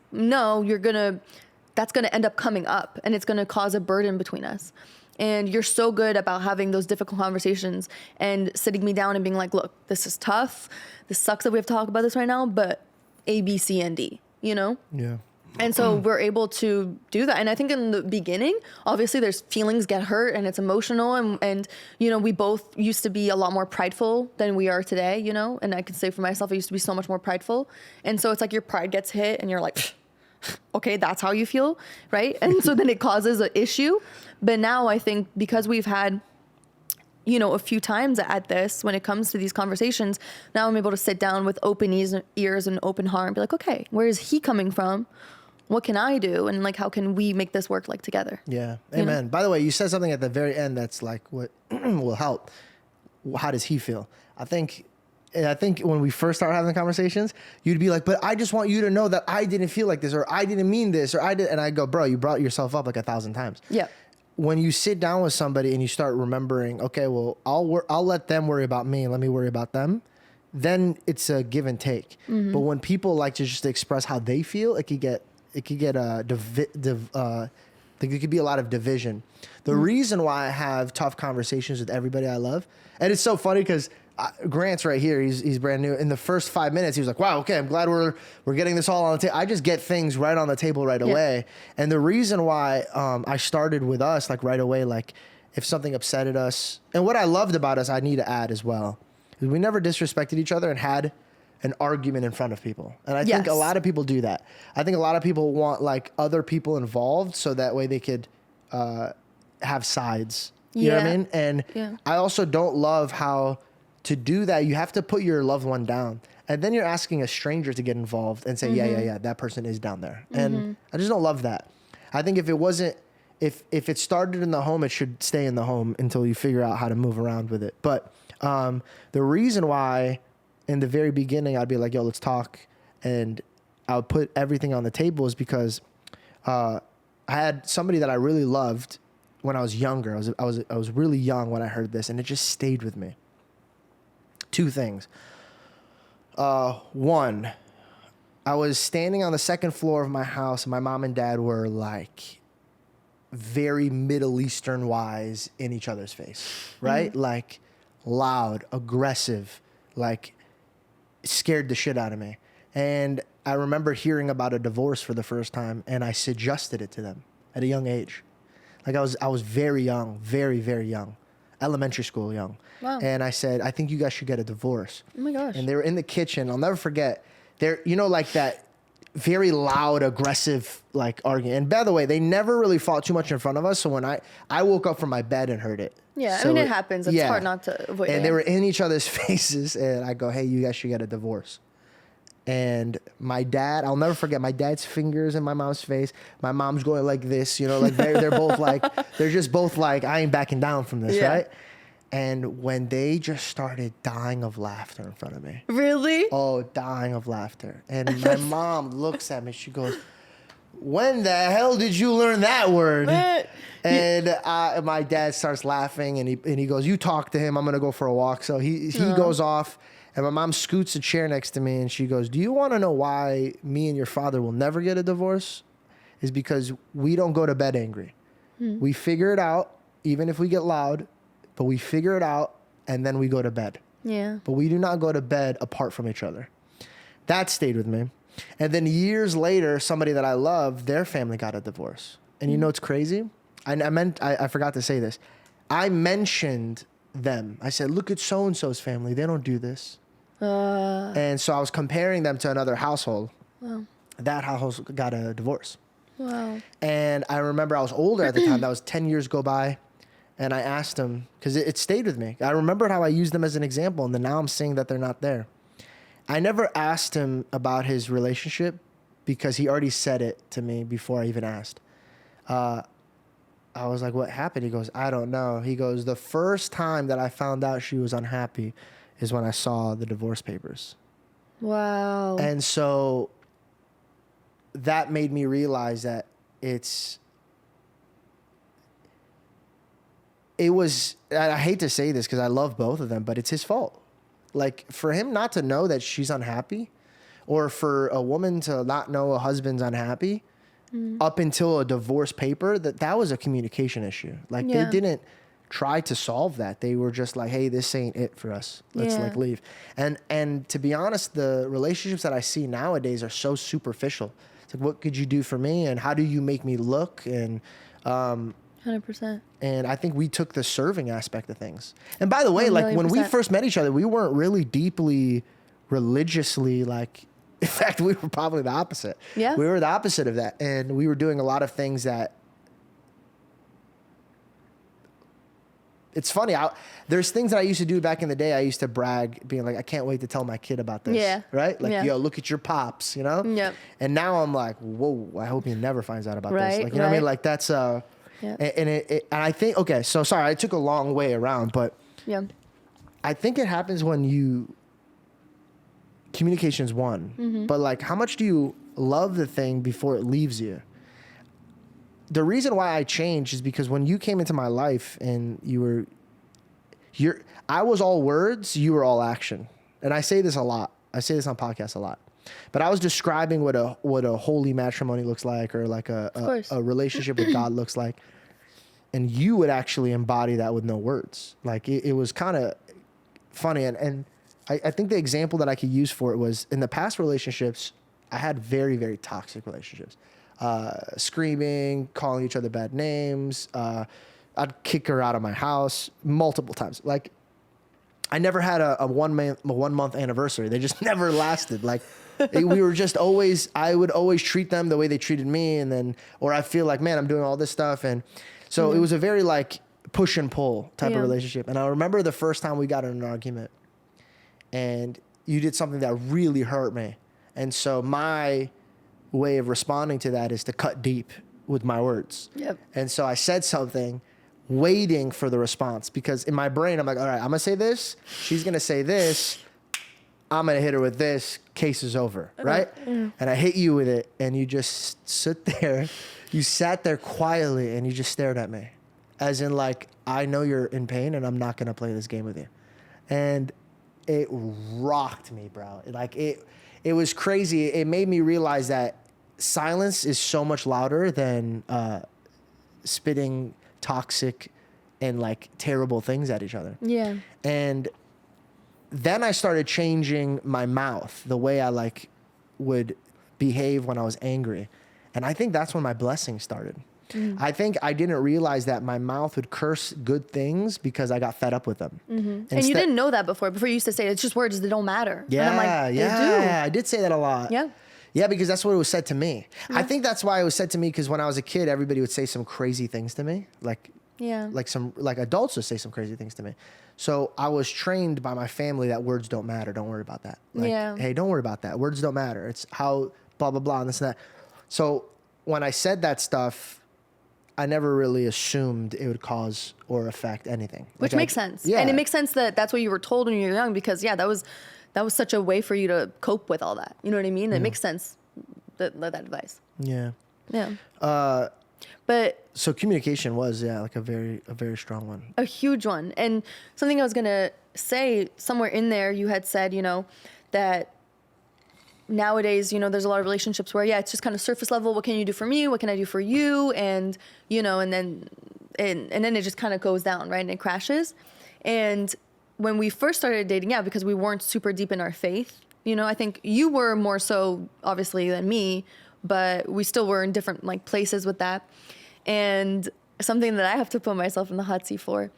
that's gonna end up coming up and it's gonna cause a burden between us. And you're so good about having those difficult conversations and sitting me down and being like, look, this is tough. This sucks that we have to talk about this right now, but A, B, C, and D, you know? Yeah. And so we're able to do that. And I think in the beginning, obviously there's feelings get hurt and it's emotional. And, you know, we both used to be a lot more prideful than we are today, you know? And I can say for myself, I used to be so much more prideful. And so it's like your pride gets hit and you're like, okay, that's how you feel, right? And so then it causes an issue. But now I think because we've had, you know, a few times at this, when it comes to these conversations, now I'm able to sit down with open ears and open heart and be like, okay, where is he coming from? What can I do? And like, how can we make this work like together? Yeah. Amen. You know? By the way, you said something at the very end that's like what will help. How does he feel? I think when we first started having conversations, you'd be like, but I just want you to know that I didn't feel like this, or I didn't mean this, or I did. And I go, bro, you brought yourself up like 1,000 times. Yeah. When you sit down with somebody and you start remembering, okay, well, I'll let them worry about me and let me worry about them, then it's a give and take. Mm-hmm. But when people like to just express how they feel, it could be a lot of division. The reason why I have tough conversations with everybody I love, and it's so funny because Grant's right here. He's brand new. In the first 5 minutes, he was like, wow, okay, I'm glad we're getting this all on the table. I just get things right on the table right away. And the reason why I started with us like right away, like if something upsetted us, and what I loved about us, I need to add as well, is we never disrespected each other and had an argument in front of people. And I think a lot of people do that. I think a lot of people want like other people involved so that way they could have sides. You know what I mean? And I also don't love how to do that, you have to put your loved one down. And then you're asking a stranger to get involved and say, yeah, that person is down there. And I just don't love that. I think if it started in the home, it should stay in the home until you figure out how to move around with it. But the reason why in the very beginning, I'd be like, yo, let's talk. And I would put everything on the table is because I had somebody that I really loved when I was younger. I was really young when I heard this, and it just stayed with me. Two things. One, I was standing on the second floor of my house, and my mom and dad were like very Middle Eastern wise in each other's face, right? Mm-hmm. Like loud, aggressive, like scared the shit out of me. And I remember hearing about a divorce for the first time, and I suggested it to them at a young age. Like I was very young, very, very young, elementary school young. Wow. And I said, I think you guys should get a divorce. Oh my gosh. And they were in the kitchen. I'll never forget. They're, you know, like that very loud, aggressive, like argument. And by the way, they never really fought too much in front of us. So when I woke up from my bed and heard it. Yeah, so I mean, it happens. It's hard not to avoid it. And they were in each other's faces. And I go, hey, you guys should get a divorce. And my dad, I'll never forget, my dad's fingers in my mom's face. My mom's going like this, you know, like they're both like, they're just both like, I ain't backing down from this, right? And when they just started dying of laughter in front of me. Really? Oh, dying of laughter. And my mom looks at me, she goes, when the hell did you learn that word? And my dad starts laughing and he goes, you talk to him, I'm going to go for a walk. So he goes off. And my mom scoots a chair next to me and she goes, do you want to know why me and your father will never get a divorce? Is because we don't go to bed angry. We figure it out, even if we get loud, but we figure it out and then we go to bed. Yeah. But we do not go to bed apart from each other. That stayed with me. And then years later, somebody that I love, their family got a divorce. And you know what's crazy? I forgot to say this. I mentioned them. I said, look at so-and-so's family. They don't do this. And so I was comparing them to another household. Wow. That household got a divorce. Wow. And I remember I was older at the time. That was 10 years go by. And I asked him, because it stayed with me. I remembered how I used them as an example. And then now I'm seeing that they're not there. I never asked him about his relationship because he already said it to me before I even asked. I was like, what happened? He goes, I don't know. He goes, the first time that I found out she was unhappy is when I saw the divorce papers. Wow. And so that made me realize that it was, I hate to say this because I love both of them, but it's his fault. Like, for him not to know that she's unhappy, or for a woman to not know a husband's unhappy up until a divorce paper, that was a communication issue. Like, they didn't try to solve that. They were just like, hey, this ain't it for us. Let's like leave. And to be honest, the relationships that I see nowadays are so superficial. It's like, what could you do for me? And how do you make me look? And 100%. And I think we took the serving aspect of things. And by the way, like when we first met each other, we weren't really deeply religiously, like, in fact, we were probably the opposite. Yeah. We were the opposite of that. And we were doing a lot of things that, it's funny. There's things that I used to do back in the day. I used to brag, being like, I can't wait to tell my kid about this. Yeah. Right? Like, yo, look at your pops, you know? Yep. And now I'm like, whoa, I hope he never finds out about this. Right, Like, you know what I mean? Like, that's, yeah. and I think, okay, so sorry, I took a long way around, but Yeah. I think it happens when communication's one, but like, how much do you love the thing before it leaves you? The reason why I changed is because when you came into my life and I was all words, you were all action. And I say this a lot. I say this on podcasts a lot. But I was describing what a holy matrimony looks like, or like a relationship with God looks like. And you would actually embody that with no words. Like, it was kind of funny. And I think the example that I could use for it was, in the past relationships, I had very, very toxic relationships. Screaming, calling each other bad names. I'd kick her out of my house multiple times. Like, I never had a 1 month anniversary. They just never lasted. Like, we were just always, I would always treat them the way they treated me. And then, or I feel like, man, I'm doing all this stuff. And so it was a very like push and pull type of relationship. And I remember the first time we got in an argument and you did something that really hurt me. And so my way of responding to that is to cut deep with my words. Yep. And so I said something, waiting for the response, because in my brain, I'm like, all right, I'm going to say this. She's going to say this. I'm going to hit her with this. Case is over. Right. And I hit you with it. And you just sit there. You sat there quietly and you just stared at me, as in like, I know you're in pain and I'm not going to play this game with you. And it rocked me, bro. Like, it was crazy. It made me realize that silence is so much louder than spitting toxic and like terrible things at each other. Yeah. And then I started changing my mouth, the way I like would behave when I was angry. And I think that's when my blessing started. I think I didn't realize that my mouth would curse good things because I got fed up with them. And you didn't know that before. Before you used to say, it's just words that don't matter. Yeah, and I'm like, they yeah. I did say that a lot. Yeah. Yeah, because that's what it was said to me. I think that's why it was said to me, because when I was a kid, everybody would say some crazy things to me. Like adults would say some crazy things to me. So I was trained by my family that words don't matter. Don't worry about that. Like, hey, don't worry about that. Words don't matter. It's how blah, blah, blah, and this and that. So when I said that stuff, I never really assumed it would cause or affect anything. Which makes sense. Yeah. And it makes sense that that's what you were told when you were young, because that was such a way for you to cope with all that. You know what I mean? It makes sense, that advice. Yeah. Yeah. But so communication was, like a very strong one. A huge one. And something I was going to say, somewhere in there, you had said, that nowadays, there's a lot of relationships where, it's just kind of surface level. What can you do for me? What can I do for you? And, and then it just kind of goes down, right? And it crashes. And when we first started dating, because we weren't super deep in our faith, I think you were more so obviously than me, but we still were in different like places with that. And something that I have to put myself in the hot seat for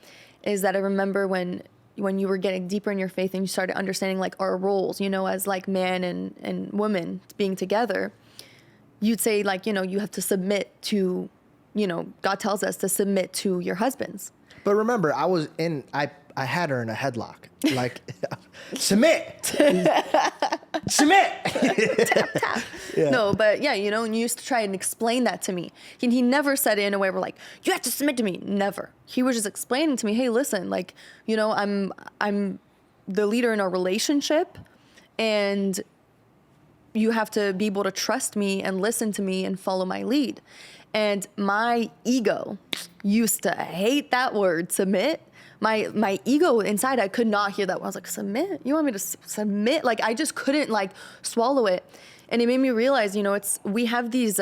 is that I remember when you were getting deeper in your faith and you started understanding like our roles, as like man and woman being together, you'd say like, you have to submit to, God tells us to submit to your husbands. But remember, I had her in a headlock. Like, submit! Submit! Tap, tap. Yeah. No, but and you used to try and explain that to me. He never said it in a way where like, you have to submit to me. Never. He was just explaining to me, hey, listen, like, I'm the leader in our relationship, And you have to be able to trust me and listen to me and follow my lead. And my ego used to hate that word, submit. My ego inside, I could not hear that. I was like, submit? You want me to submit? Like, I just couldn't like swallow it. And it made me realize, you know, we have these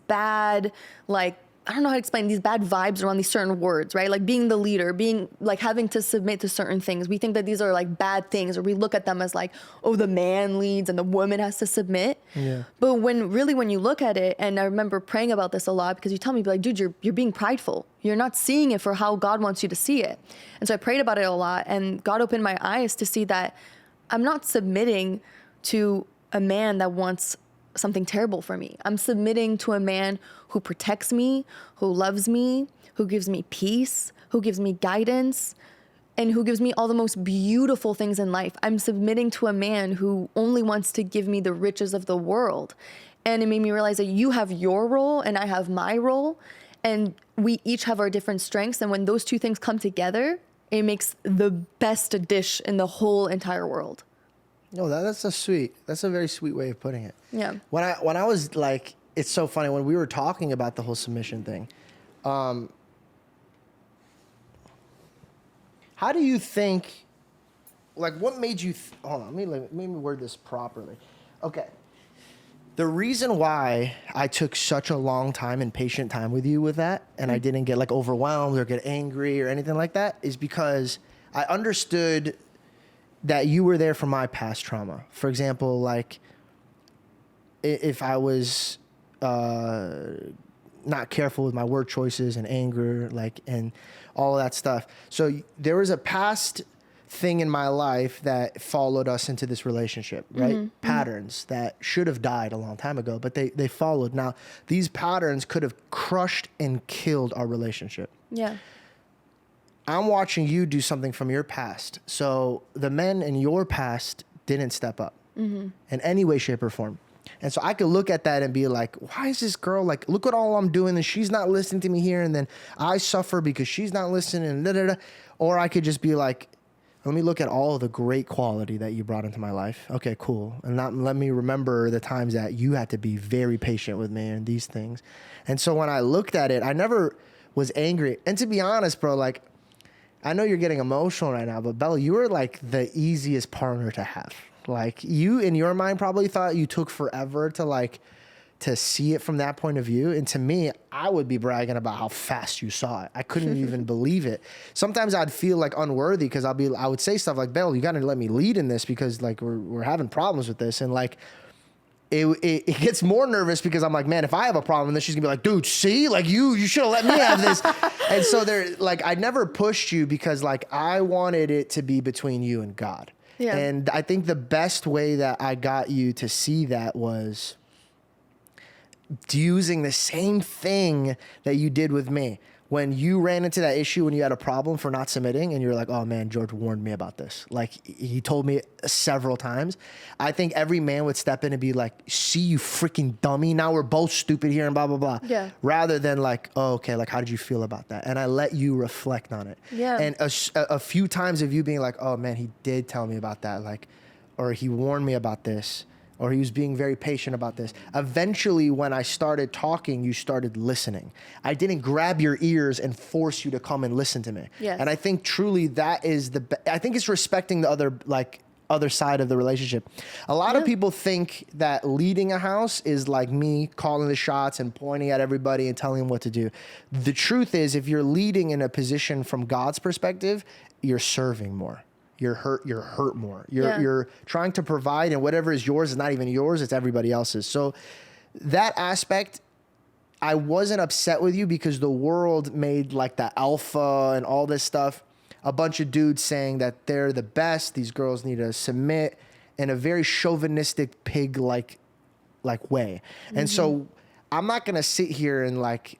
bad, like, I don't know how to explain, these bad vibes around these certain words, right? Like being the leader, being like having to submit to certain things. We think that these are like bad things, or we look at them as like, oh, the man leads and the woman has to submit. Yeah. But when you look at it, and I remember praying about this a lot, because you tell me, like, dude, you're being prideful. You're not seeing it for how God wants you to see it. And so I prayed about it a lot, and God opened my eyes to see that I'm not submitting to a man that wants something terrible for me. I'm submitting to a man who protects me, who loves me, who gives me peace, who gives me guidance, and who gives me all the most beautiful things in life. I'm submitting to a man who only wants to give me the riches of the world. And it made me realize that you have your role and I have my role, and we each have our different strengths. And when those two things come together, it makes the best dish in the whole entire world. No, that's a very sweet way of putting it. Yeah. When I was like, it's so funny when we were talking about the whole submission thing. How do you think, like, what made you, hold on, let me word this properly. Okay. The reason why I took such a long time and patient time with you with that, and I didn't get like overwhelmed or get angry or anything like that, is because I understood that you were there for my past trauma. For example, like if I was not careful with my word choices and anger, like, and all of that stuff. So there was a past thing in my life that followed us into this relationship, right? Mm-hmm. Patterns that should have died a long time ago, but they followed. Now, these patterns could have crushed and killed our relationship. Yeah. I'm watching you do something from your past. So the men in your past didn't step up in any way, shape, or form. And so I could look at that and be like, why is this girl, like, look at all I'm doing and she's not listening to me here, and then I suffer because she's not listening, and da-da-da. Or I could just be like, let me look at all the great quality that you brought into my life. Okay, cool. And let me remember the times that you had to be very patient with me and these things. And so when I looked at it, I never was angry. And to be honest, bro, like, I know you're getting emotional right now, but Bella, you were like the easiest partner to have. Like, you in your mind probably thought you took forever to see it from that point of view. And to me, I would be bragging about how fast you saw it. I couldn't even believe it. Sometimes I'd feel like unworthy because I would say stuff like, Bella, you got to let me lead in this because like we're having problems with this. And like, it gets more nervous because I'm like, man, if I have a problem, then she's gonna be like, dude, see, like you should have let me have this. And so I never pushed you because like I wanted it to be between you and God. Yeah. And I think the best way that I got you to see that was using the same thing that you did with me. When you ran into that issue, when you had a problem for not submitting, and you're like, oh man, George warned me about this. Like, he told me several times. I think every man would step in and be like, see, you freaking dummy. Now we're both stupid here and blah, blah, blah. Yeah. Rather than like, oh, okay, like, how did you feel about that? And I let you reflect on it. Yeah. And a few times of you being like, oh man, he did tell me about that. Like, or he warned me about this. Or he was being very patient about this. Eventually, when I started talking, you started listening. I didn't grab your ears and force you to come and listen to me. Yes. And I think truly that is I think it's respecting the other side of the relationship. A lot of people think that leading a house is like me calling the shots and pointing at everybody and telling them what to do. The truth is, if you're leading in a position from God's perspective, you're serving more. You're hurt more. You're trying to provide, and whatever is yours is not even yours, it's everybody else's. So that aspect, I wasn't upset with you because the world made like the alpha and all this stuff, a bunch of dudes saying that they're the best, these girls need to submit in a very chauvinistic pig like way. Mm-hmm. And so I'm not going to sit here and like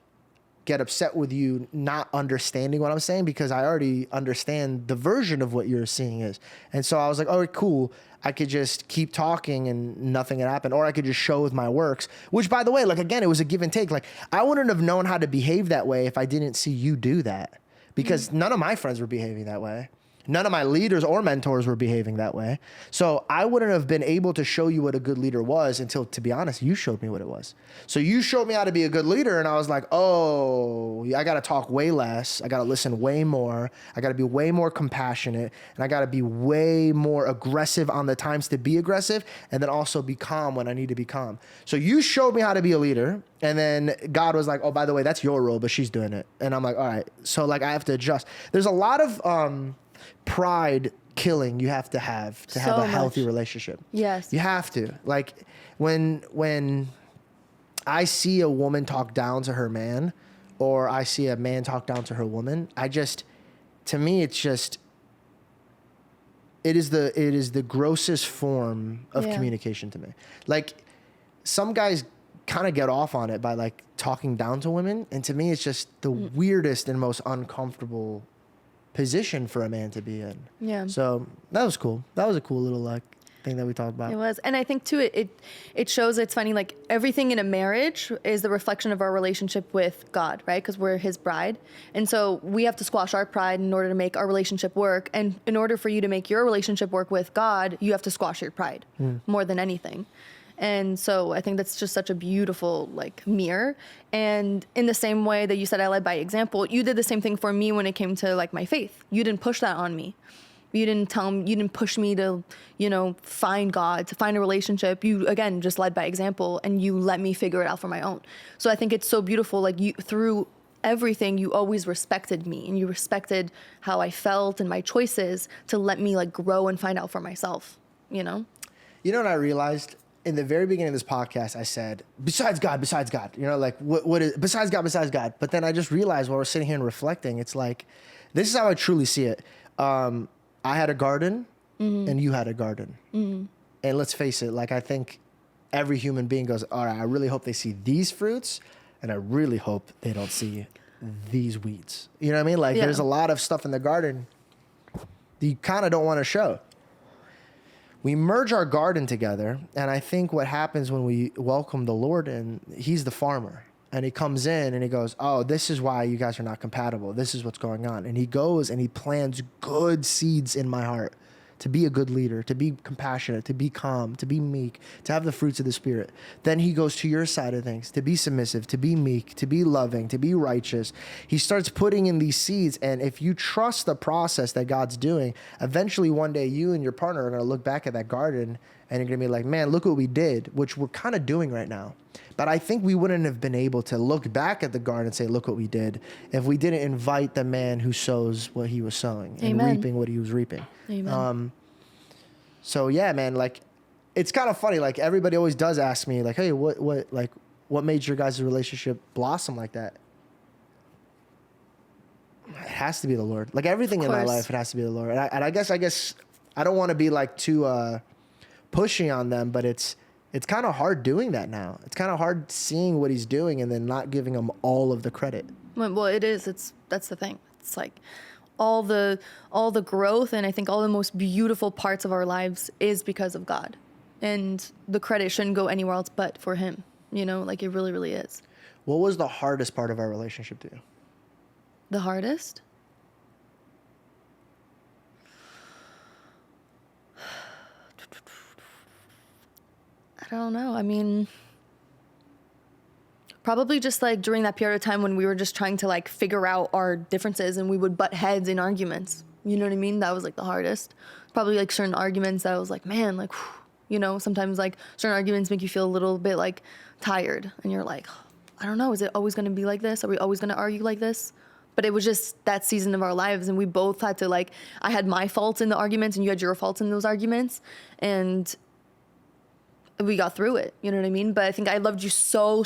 get upset with you not understanding what I'm saying, because I already understand the version of what you're seeing is. And so I was like, oh, cool. I could just keep talking and nothing had happened. Or I could just show with my works, which, by the way, like, again, it was a give and take. Like, I wouldn't have known how to behave that way if I didn't see you do that, because none of my friends were behaving that way. None of my leaders or mentors were behaving that way. So I wouldn't have been able to show you what a good leader was until, to be honest, you showed me what it was. So you showed me how to be a good leader, and I was like, oh, I got to talk way less. I got to listen way more. I got to be way more compassionate, and I got to be way more aggressive on the times to be aggressive, and then also be calm when I need to be calm. So you showed me how to be a leader, and then God was like, oh, by the way, that's your role, but she's doing it. And I'm like, all right. So like I have to adjust. There's a lot of pride killing you have to have So a healthy much. relationship. Yes. You have to. Like when I see a woman talk down to her man, or I see a man talk down to her woman, to me it's just it is the grossest form of communication to me. Like some guys kind of get off on it by like talking down to women, and to me it's just the weirdest and most uncomfortable position for a man to be in. Yeah. So that was cool. That was a cool little like thing that we talked about. It was. And I think too, it shows, it's funny, like everything in a marriage is the reflection of our relationship with God, right? Because we're his bride. And so we have to squash our pride in order to make our relationship work. And in order for you to make your relationship work with God, you have to squash your pride more than anything. And so I think that's just such a beautiful like mirror. And in the same way that you said I led by example, you did the same thing for me when it came to like my faith. You didn't push that on me. You didn't push me to, find God, to find a relationship. You, again, just led by example, and you let me figure it out for my own. So I think it's so beautiful. Like you, through everything, you always respected me, and you respected how I felt and my choices to let me like grow and find out for myself, You know what I realized? In the very beginning of this podcast, I said, besides God, like what is besides God. But then I just realized while we're sitting here and reflecting, it's like, this is how I truly see it. I had a garden and you had a garden. And let's face it, like I think every human being goes, all right, I really hope they see these fruits, and I really hope they don't see these weeds. You know what I mean? Like there's a lot of stuff in the garden that you kind of don't want to show. We merge our garden together, and I think what happens when we welcome the Lord in, he's the farmer, and he comes in and he goes, oh, this is why you guys are not compatible. This is what's going on. And he goes and he plants good seeds in my heart to be a good leader, to be compassionate, to be calm, to be meek, to have the fruits of the Spirit. Then he goes to your side of things, to be submissive, to be meek, to be loving, to be righteous. He starts putting in these seeds, and if you trust the process that God's doing, eventually one day you and your partner are going to look back at that garden and you're going to be like, man, look what we did, which we're kind of doing right now. But I think we wouldn't have been able to look back at the garden and say, look what we did, if we didn't invite the man who sows what he was sowing and reaping what he was reaping. Amen. So yeah, man, like it's kind of funny. Like everybody always does ask me like, hey, what made your guys' relationship blossom like that? It has to be the Lord. Like everything in my life, it has to be the Lord. And I guess I don't want to be like too pushy on them, but it's kind of hard doing that now. It's kind of hard seeing what he's doing and then not giving him all of the credit. Well, it is. That's the thing. It's like all the growth, and I think all the most beautiful parts of our lives is because of God, and the credit shouldn't go anywhere else but for him. Like it really, really is. What was the hardest part of our relationship to you? The hardest? I don't know. I mean, probably just like during that period of time when we were just trying to like figure out our differences, and we would butt heads in arguments. You know what I mean? That was like the hardest. Probably like certain arguments that I was like, man, like, sometimes like certain arguments make you feel a little bit like tired, and you're like, I don't know, is it always going to be like this? Are we always going to argue like this? But it was just that season of our lives, and we both had to like, I had my faults in the arguments and you had your faults in those arguments, and we got through it. You know what I mean? But I think I loved you so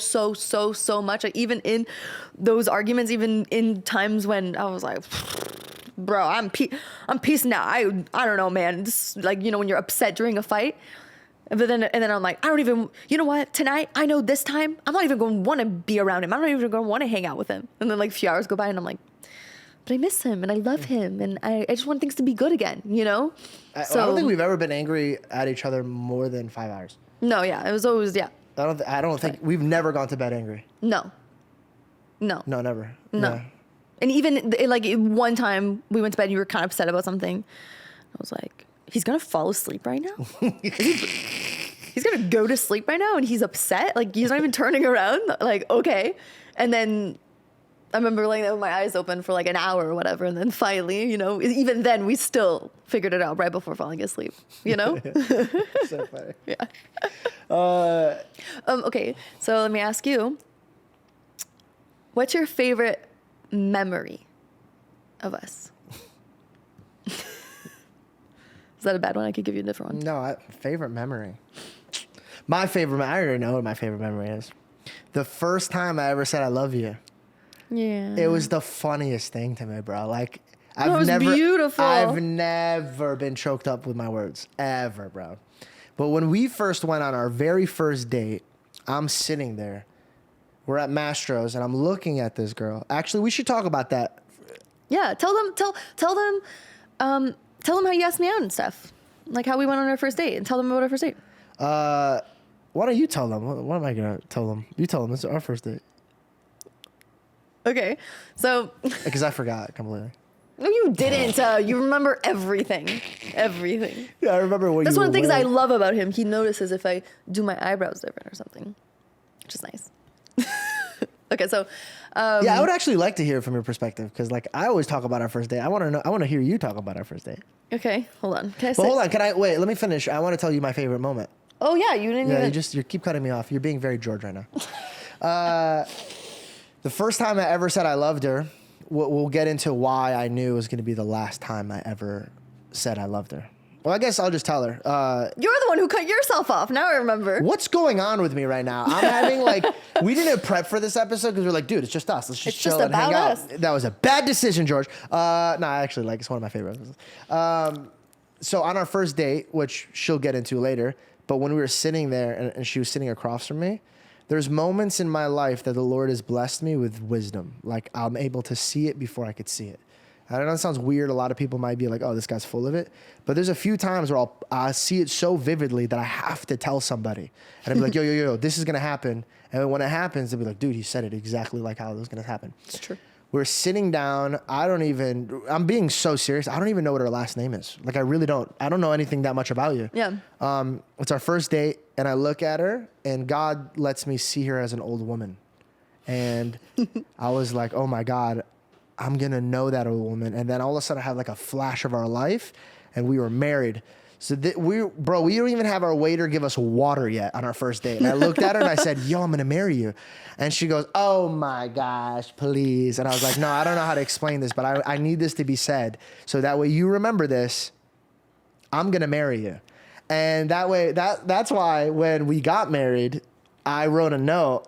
much. Like even in those arguments, even in times when I was like, bro, I'm peacing out. I don't know, man. Just like, when you're upset during a fight. But then I'm like, I don't even, you know what? Tonight, I know this time, I'm not even going to want to be around him. I'm not even going to want to hang out with him. And then like a few hours go by and I'm like, but I miss him and I love him and I just want things to be good again, I don't think we've ever been angry at each other more than 5 hours. No, yeah. It was always, yeah. I don't think we've never gone to bed angry. No. No, never. No. Yeah. And even like one time we went to bed and you were kind of upset about something. I was like, he's going to fall asleep right now? He's going to go to sleep right now and he's upset? Like, he's not even turning around? Like, okay. And then I remember laying there with my eyes open for like an hour or whatever. And then finally, you know, even then we still figured it out right before falling asleep, you know? So funny. Yeah. Okay, so let me ask you, what's your favorite memory of us? Is that a bad one? I could give you a different one. No, favorite memory. My favorite, I already know what my favorite memory is. The first time I ever said I love you. Yeah. It was the funniest thing to me, bro. Like, It was beautiful. I've never been choked up with my words, ever, bro. But when we first went on our very first date, I'm sitting there. We're at Mastro's, and I'm looking at this girl. Actually, we should talk about that. Yeah, tell them how you asked me out and stuff. Like how we went on our first date, and tell them about our first date. Why don't you tell them? What am I gonna tell them? You tell them it's our first date. Okay, so. Because I forgot completely. No, you didn't. You remember everything. Everything. Yeah, I remember what That's you one of were the things I wearing. love about him. He notices if I do my eyebrows different or something, which is nice. Okay, so. Yeah, I would actually like to hear from your perspective because, like, I always talk about our first date. I want to know. I want to hear you talk about our first date. Okay, hold on. Can I But hold on, can I wait? Let me finish. I want to tell you my favorite moment. Oh yeah, you didn't Yeah, even. you keep cutting me off. You're being very George right now. The first time I ever said I loved her, we'll get into why I knew it was going to be the last time I ever said I loved her. Well, I guess I'll just tell her. You're the one who cut yourself off. Now I remember. What's going on with me right now? I'm having like, we didn't prep for this episode because we're like, dude, it's just us. Let's just It's chill just and hang about out. us. That was a bad decision, George. No, I actually like it's one of my favorite episodes. So on our first date, which she'll get into later, but when we were sitting there and she was sitting across from me, there's moments in my life that the Lord has blessed me with wisdom. Like I'm able to see it before I could see it. I know it sounds weird. A lot of people might be like, oh, this guy's full of it. But there's a few times where I'll see it so vividly that I have to tell somebody. And I'll be like, yo, this is going to happen. And when it happens, they'll be like, dude, he said it exactly like how it was going to happen. It's true. We're sitting down. I'm being so serious. I don't even know what her last name is. Like, I really don't. I don't know anything that much about you. Yeah. It's our first date, and I look at her, and God lets me see her as an old woman. And I was like, oh, my God, I'm going to know that old woman. And then all of a sudden, I have like a flash of our life, and we were married. So we don't even have our waiter give us water yet on our first date. And I looked at her and I said, yo, I'm going to marry you. And she goes, oh my gosh, please. And I was like, no, I don't know how to explain this, but I need this to be said. So that way you remember this, I'm going to marry you. And that way, that's why when we got married, I wrote a note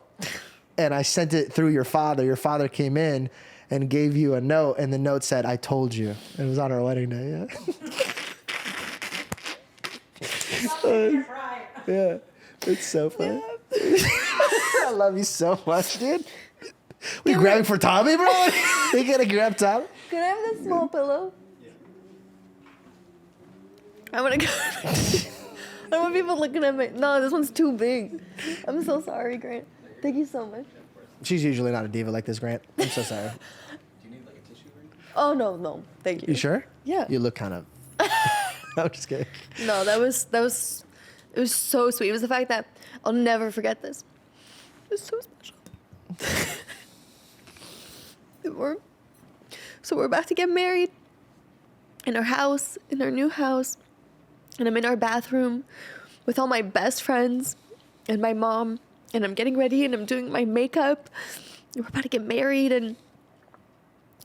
and I sent it through your father. Your father came in and gave you a note. And the note said, I told you. It was on our wedding day, yeah. Yeah, it's so funny. I love you so much, dude. We grabbing for Tommy, bro? We gonna grab Tommy? Can I have this small pillow? I want to go. I don't want people looking at me. No, this one's too big. I'm so sorry, Grant. Thank you so much. She's usually not a diva like this, Grant. I'm so sorry. Do you need like a tissue ring? Oh, no. Thank you. You sure? Yeah. You look kind of... I'm just kidding. No, it was so sweet. It was the fact that I'll never forget this. It was so special. We're about to get married in our house, in our new house, and I'm in our bathroom with all my best friends and my mom, and I'm getting ready and I'm doing my makeup. We're about to get married, and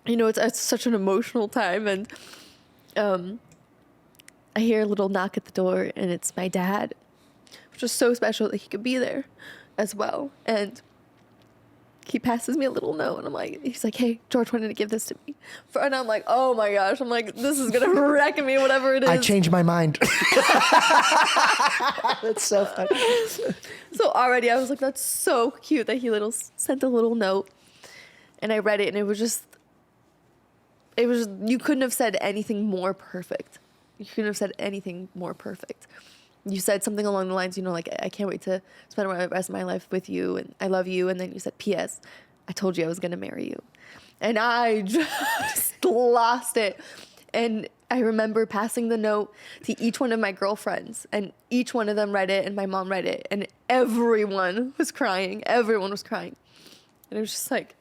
you know it's such an emotional time, and I hear a little knock at the door, and it's my dad, which is so special that he could be there as well. And he passes me a little note, and he's like, hey, George wanted to give this to me. And I'm like, oh my gosh. I'm like, this is going to wreck me, whatever it is. I changed my mind. That's so funny. So already I was like, that's so cute that he sent a little note. And I read it, and it was you couldn't have said anything more perfect. You couldn't have said anything more perfect. You said something along the lines, like, I can't wait to spend the rest of my life with you, and I love you. And then you said, P.S., I told you I was going to marry you. And I just lost it. And I remember passing the note to each one of my girlfriends, and each one of them read it, and my mom read it, and everyone was crying. Everyone was crying. And it was just like,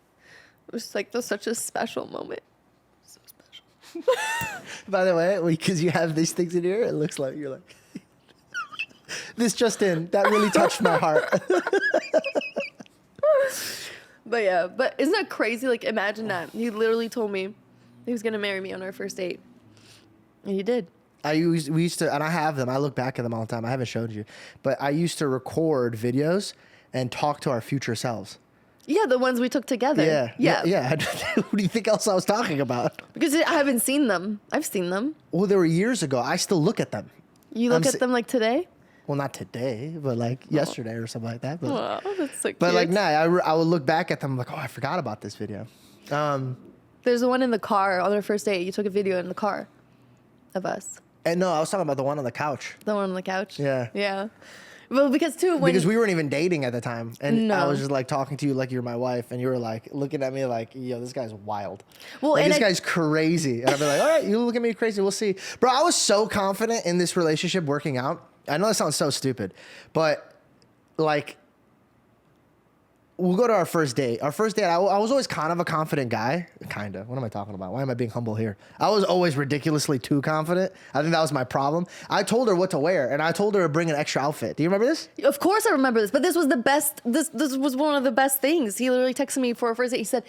that's such a special moment. So special. By the way, because you have these things in here, it looks like you're like, this just in. That really touched my heart. But yeah, but isn't that crazy? Like, imagine that. He literally told me he was going to marry me on our first date. And he did. We used to, and I have them. I look back at them all the time. I haven't showed you. But I used to record videos and talk to our future selves. Yeah, the ones we took together. Yeah. What do you think else I was talking about? Because I haven't seen them. I've seen them. Well, they were years ago. I still look at them. You look at them like today? Well, not today, but like yesterday or something like that. But, Wow, that's so cute. but like, nah, I would look back at them I'm like, oh, I forgot about this video. There's the one in the car on our first date. You took a video in the car of us. And no, I was talking about the one on the couch. The one on the couch? Yeah. Yeah. Well, because we weren't even dating at the time. And No. I was just like talking to you like you're my wife. And you were like looking at me like, yo, this guy's wild. Well, like, and this guy's crazy. And I'd be like, all right, you look at me crazy. We'll see. Bro, I was so confident in this relationship working out. I know that sounds so stupid. But like, we'll go to our first date. Our first date, I was always kind of a confident guy. Kind of. What am I talking about? Why am I being humble here? I was always ridiculously too confident. I think that was my problem. I told her what to wear, and I told her to bring an extra outfit. Do you remember this? Of course I remember this, but this was the best. This was one of the best things. He literally texted me for our first date. He said,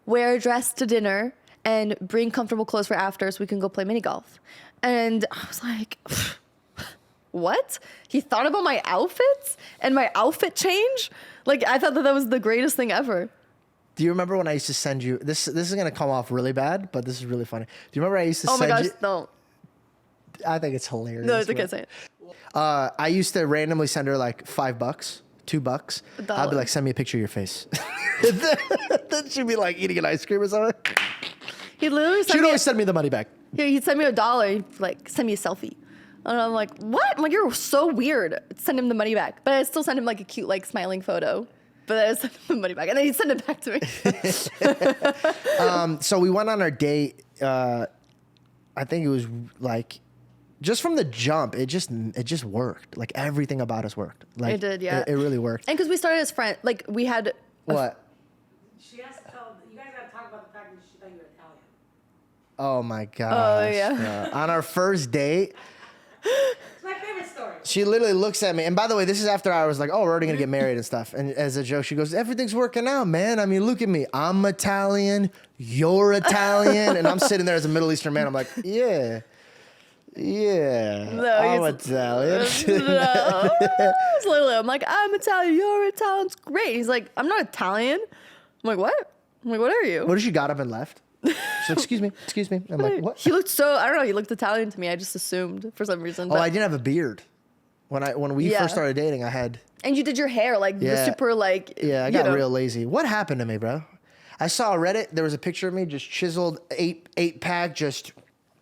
wear a dress to dinner and bring comfortable clothes for after so we can go play mini golf. And I was like, what? He thought about my outfits and my outfit change? Like, I thought that was the greatest thing ever. Do you remember when I used to send you this is going to come off really bad, but this is really funny. Do you remember I used to send you? Oh my gosh, don't. I think it's hilarious. No, it's okay, say it. I used to randomly send her like $5, $2. I'd be like, send me a picture of your face. Then she'd be like eating an ice cream or something. He literally She'd always send me the money back. Yeah, he'd send me $1. He'd like, send me a selfie. And I'm like, what? I'm like, you're so weird. Send him the money back. But I still send him like a cute, like smiling photo. But I send him the money back. And then he'd send it back to me. So we went on our date. I think it was like, just from the jump, it just worked. Like everything about us worked. Like It did, yeah. It really worked. And because we started as friends, like we had. What? She has to tell, you guys gotta talk about the fact that she thought you were Italian. Oh my gosh. Oh, yeah. On our first date, It's my favorite story. she literally looks at me. And by the way, this is after I was like, oh, we're already going to get married and stuff. And as a joke, she goes, everything's working out, man. I mean, look at me. I'm Italian. You're Italian. And I'm sitting there as a Middle Eastern man. I'm like, yeah. Yeah. No, I'm he's- Italian. No. It's literally, I'm like, I'm Italian. You're Italian. It's great. He's like, I'm not Italian. I'm like, what? I'm like, what are you? What if she got up and left? She's like, excuse me. I'm like, what? He looked so, I don't know, he looked Italian to me. I just assumed for some reason. Oh, but- I didn't have a beard. When we Yeah. first started dating, I had... And you did your hair, like, the Yeah. super, like... Yeah, I you got know. real lazy. What happened to me, bro? I saw Reddit. There was a picture of me just chiseled, eight pack, just,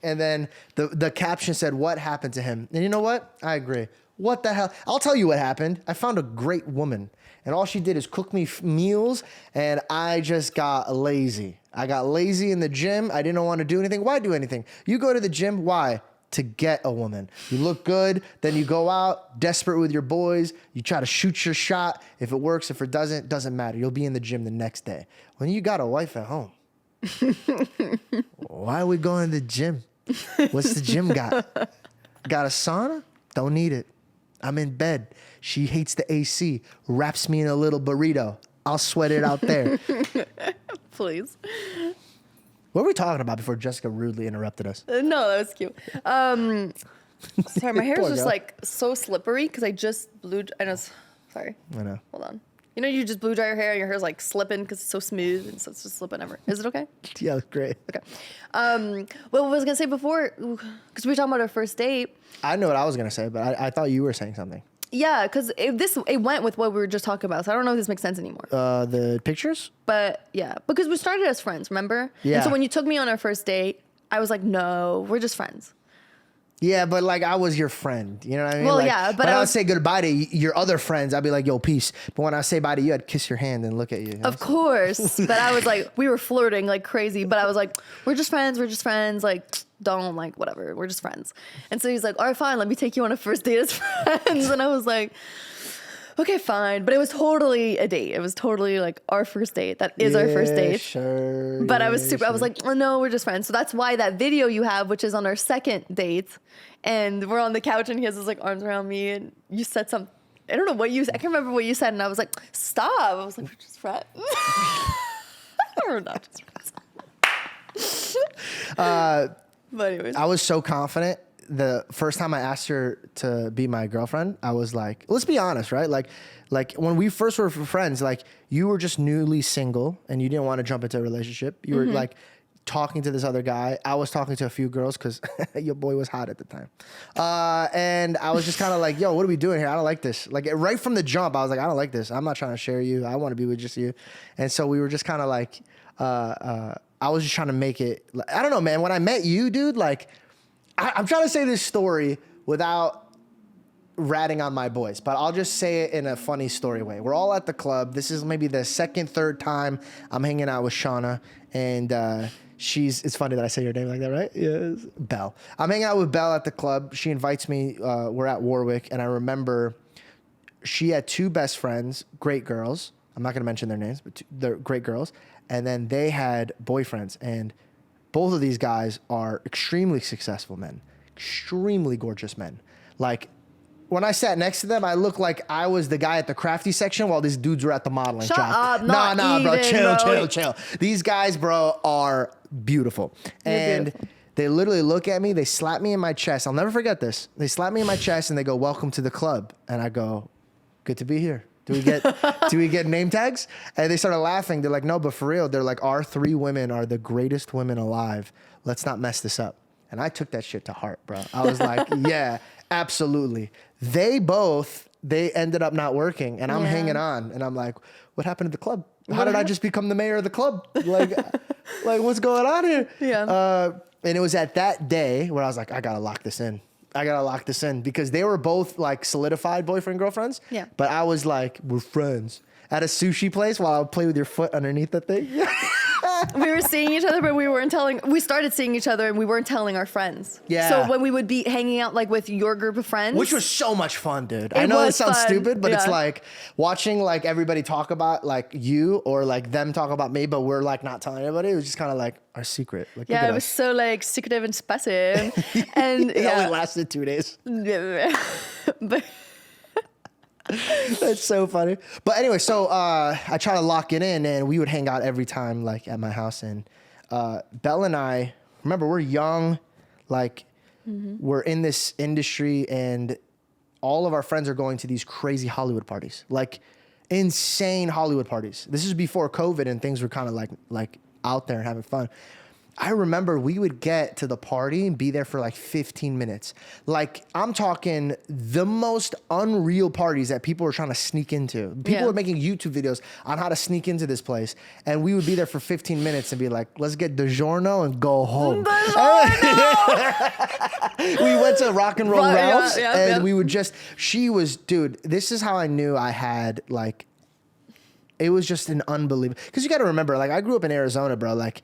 and then the caption said, "What happened to him?" And you know what? I agree. What the hell? I'll tell you what happened. I found a great woman, and all she did is cook me meals, and I just got lazy. I got lazy in the gym. I didn't want to do anything. Why do anything? You go to the gym. Why? To get a woman. You look good, then you go out, desperate with your boys. You try to shoot your shot. If it works, if it doesn't matter. You'll be in the gym the next day. When you got a wife at home, why are we going to the gym? What's the gym got? Got a sauna? Don't need it. I'm in bed. She hates the AC. Wraps me in a little burrito. I'll sweat it out there. Please. What were we talking about before Jessica rudely interrupted us? No, that was cute. Sorry, my hair is Poor just girl. like so slippery because I just blew. I know. Sorry. I know. Hold on. You know, you just blew dry your hair and your hair's like slipping because it's so smooth and so it's just slipping ever. Is it okay? Yeah, great. Okay. Well, what was I gonna say before? Because we were talking about our first date. I know what I was going to say, but I thought you were saying something. Yeah, because it went with what we were just talking about. So I don't know if this makes sense anymore. The pictures? But yeah, because we started as friends, remember? Yeah. And so when you took me on our first date, I was like, no, we're just friends. Yeah, but like I was your friend, you know what I mean? Well, like, yeah, but when I I would was- say goodbye to your other friends, I'd be like, yo, peace. But when I say bye to you, I'd kiss your hand and look at you. Of course. But I was like, we were flirting like crazy, but I was like, we're just friends. Like, don't like, whatever. We're just friends. And so he's like, all right, fine. Let me take you on a first date as friends. And I was like, okay, fine. But it was totally a date. It was totally like our first date. That is our first date. Sure. But I was like, oh, no, we're just friends. So that's why that video you have, which is on our second date, and we're on the couch and he has his like arms around me and you said something. I don't know what you said. I can't remember what you said. And I was like, stop. I was like, we're just friends. We're not just friends. But anyways. I was so confident. The first time I asked her to be my girlfriend, I was like, let's be honest, right? Like when we first were friends, like you were just newly single and you didn't want to jump into a relationship. You were like talking to this other guy. I was talking to a few girls because your boy was hot at the time. And I was just kind of like, yo, what are we doing here? I don't like this. Like right from the jump, I was like, I don't like this. I'm not trying to share you. I want to be with just you. And so we were just kind of like, I was just trying to make it. I don't know, man. When I met you, dude, like I'm trying to say this story without ratting on my boys, but I'll just say it in a funny story way. We're all at the club. This is maybe the second, third time I'm hanging out with Shawna, and it's funny that I say your name like that, right? Yes. Belle. I'm hanging out with Belle at the club. She invites me. We're at Warwick, and I remember she had two best friends, great girls. I'm not going to mention their names, but they're great girls. And then they had boyfriends, and both of these guys are extremely successful men, extremely gorgeous men. Like, when I sat next to them, I looked like I was the guy at the crafty section while these dudes were at the modeling Shut shop. up, not bro, even, chill. These guys, bro, are beautiful. And beautiful. they literally look at me, they slap me in my chest. I'll never forget this. They slap me in my chest and they go, welcome to the club. And I go, good to be here. Do we get name tags? And they started laughing. They're like, no, but for real, they're like, our three women are the greatest women alive. Let's not mess this up. And I took that shit to heart, bro. I was like, yeah, absolutely. They ended up not working, and I'm hanging on. And I'm like, what happened to the club? How did I just become the mayor of the club? Like what's going on here? Yeah. And it was at that day where I was like, I gotta lock this in. Because they were both like solidified boyfriend, girlfriends. Yeah. But I was like, we're friends. At a sushi place while I would play with your foot underneath the thing. We were seeing each other, but we started seeing each other and we weren't telling our friends. Yeah. So when we would be hanging out like with your group of friends. Which was so much fun, dude. I know it was sounds fun. stupid, but it's Yeah. like watching like everybody talk about like you or like them talk about me, but we're like not telling anybody. It was just kind of like our secret. Like, Yeah, look at it was us. so like secretive and spicy. And It yeah. only lasted 2 days. But That's so funny. But anyway, so I try to lock it in, and we would hang out every time, like at my house. And Belle and I, remember, we're young, like we're in this industry, and all of our friends are going to these crazy Hollywood parties, like insane Hollywood parties. This is before COVID, and things were kind of like out there and having fun. I remember we would get to the party and be there for like 15 minutes. Like, I'm talking the most unreal parties that people were trying to sneak into. People Yeah. were making YouTube videos on how to sneak into this place. And we would be there for 15 minutes and be like, let's get DiGiorno and go home. We went to Rock and Roll Right, yeah, Ralph's yeah, and yeah. we would just, dude, this is how I knew I had like, it was just an unbelievable, because you got to remember, like, I grew up in Arizona, bro. Like,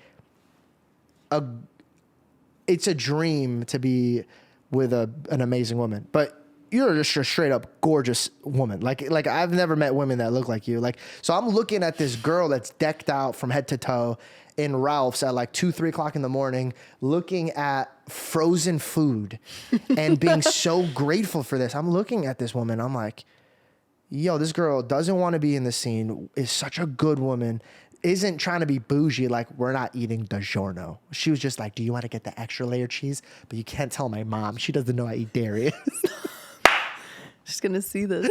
it's a dream to be with an amazing woman, but you're just a straight up gorgeous woman. Like I've never met women that look like you. Like, so I'm looking at this girl that's decked out from head to toe in Ralph's at like 2-3 o'clock in the morning, looking at frozen food and being so grateful for this. I'm looking at this woman. I'm like, yo, this girl doesn't want to be in the scene, is such a good woman, isn't trying to be bougie, like, we're not eating DiGiorno. She was just like, do you want to get the extra layer cheese? But you can't tell my mom. She doesn't know I eat dairy. she's gonna see this.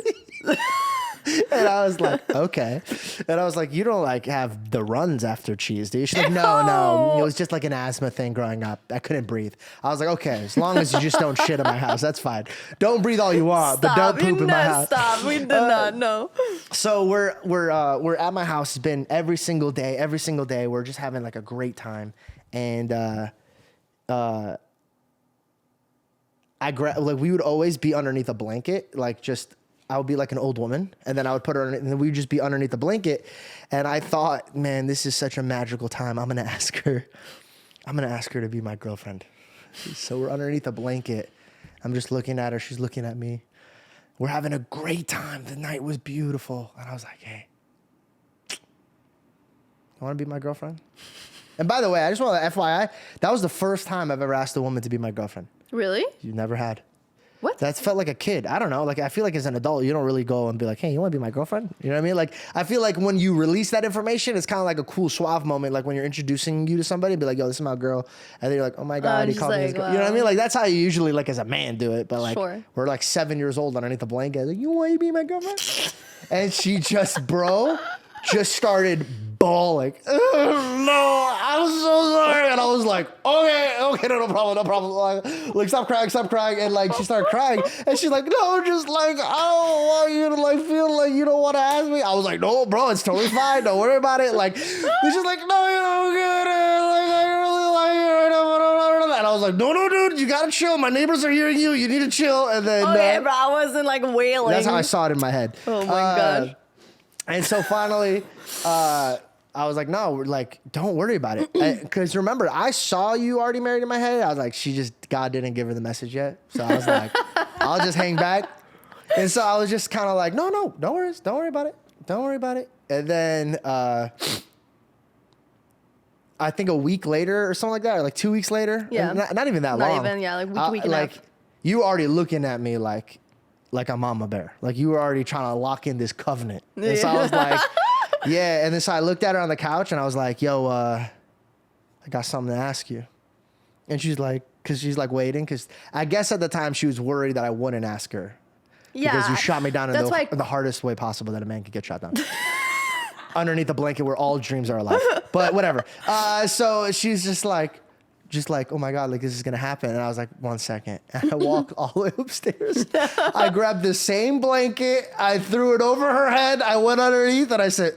And I was like, okay. And I was like, you don't like have the runs after cheese, do you? She's like, no. It was just like an asthma thing growing up. I couldn't breathe. I was like, okay, as long as you just don't shit in my house, that's fine. Don't breathe all you want, but don't poop in my house. Stop. We did not know. So we're at my house. It's been every single day. We're just having like a great time. And we would always be underneath a blanket, like just, I would be like an old woman, and then I would put her, and then we'd just be underneath the blanket. And I thought, man, this is such a magical time. I'm gonna ask her to be my girlfriend. So we're underneath a blanket. I'm just looking at her. She's looking at me. We're having a great time. The night was beautiful. And I was like, hey, you want to be my girlfriend? And by the way, I just want to FYI, that was the first time I've ever asked a woman to be my girlfriend. Really? You never had. What? That's felt like a kid. I don't know. Like, I feel like as an adult, you don't really go and be like, hey, you want to be my girlfriend? You know what I mean? Like, I feel like when you release that information, it's kind of like a cool suave moment. Like when you're introducing you to somebody, be like, yo, this is my girl. And then you're like, oh my God, he just called me his like, girl. You know what I wow. mean? Like, that's how you usually, like, as a man do it. But like, Sure. we're like 7 years old underneath the blanket. Like, you want to be my girlfriend? And she just, just started bawling. No, I'm so sorry. And I was like, okay, no problem. Like, stop crying. And like, she started crying. And she's like, no, just like, I don't want you to like feel like you don't want to ask me. I was like, no, bro, it's totally fine. Don't worry about it. Like, she's just like, no, you don't get it. Like, I really like you. And I was like, no, dude, you gotta chill. My neighbors are hearing you. You need to chill. And then, Okay, bro, I wasn't like wailing. that's how I saw it in my head. Oh my gosh. And so finally, I was like, no, like, don't worry about it. Because remember, I saw you already married in my head. I was like, God didn't give her the message yet. So I was like, I'll just hang back. And so I was just kind of like, no, don't worry about it. And then I think a week later or something like that, or like 2 weeks later. Yeah. Not even that Not long. even, yeah, like week and a like, half. you were already looking at me like a mama bear. Like you were already trying to lock in this covenant. And so I was like, yeah. And then so I looked at her on the couch and I was like, yo, I got something to ask you. And she's like, cause she's like waiting. Cause I guess at the time she was worried that I wouldn't ask her. Yeah. Because you shot me down in That's why the hardest way possible that a man could get shot down. Underneath the blanket where all dreams are alive. But whatever. So she's just like, oh my God, like this is gonna happen. And I was like, 1 second. And I walk all the way upstairs. I grabbed the same blanket. I threw it over her head. I went underneath and I said,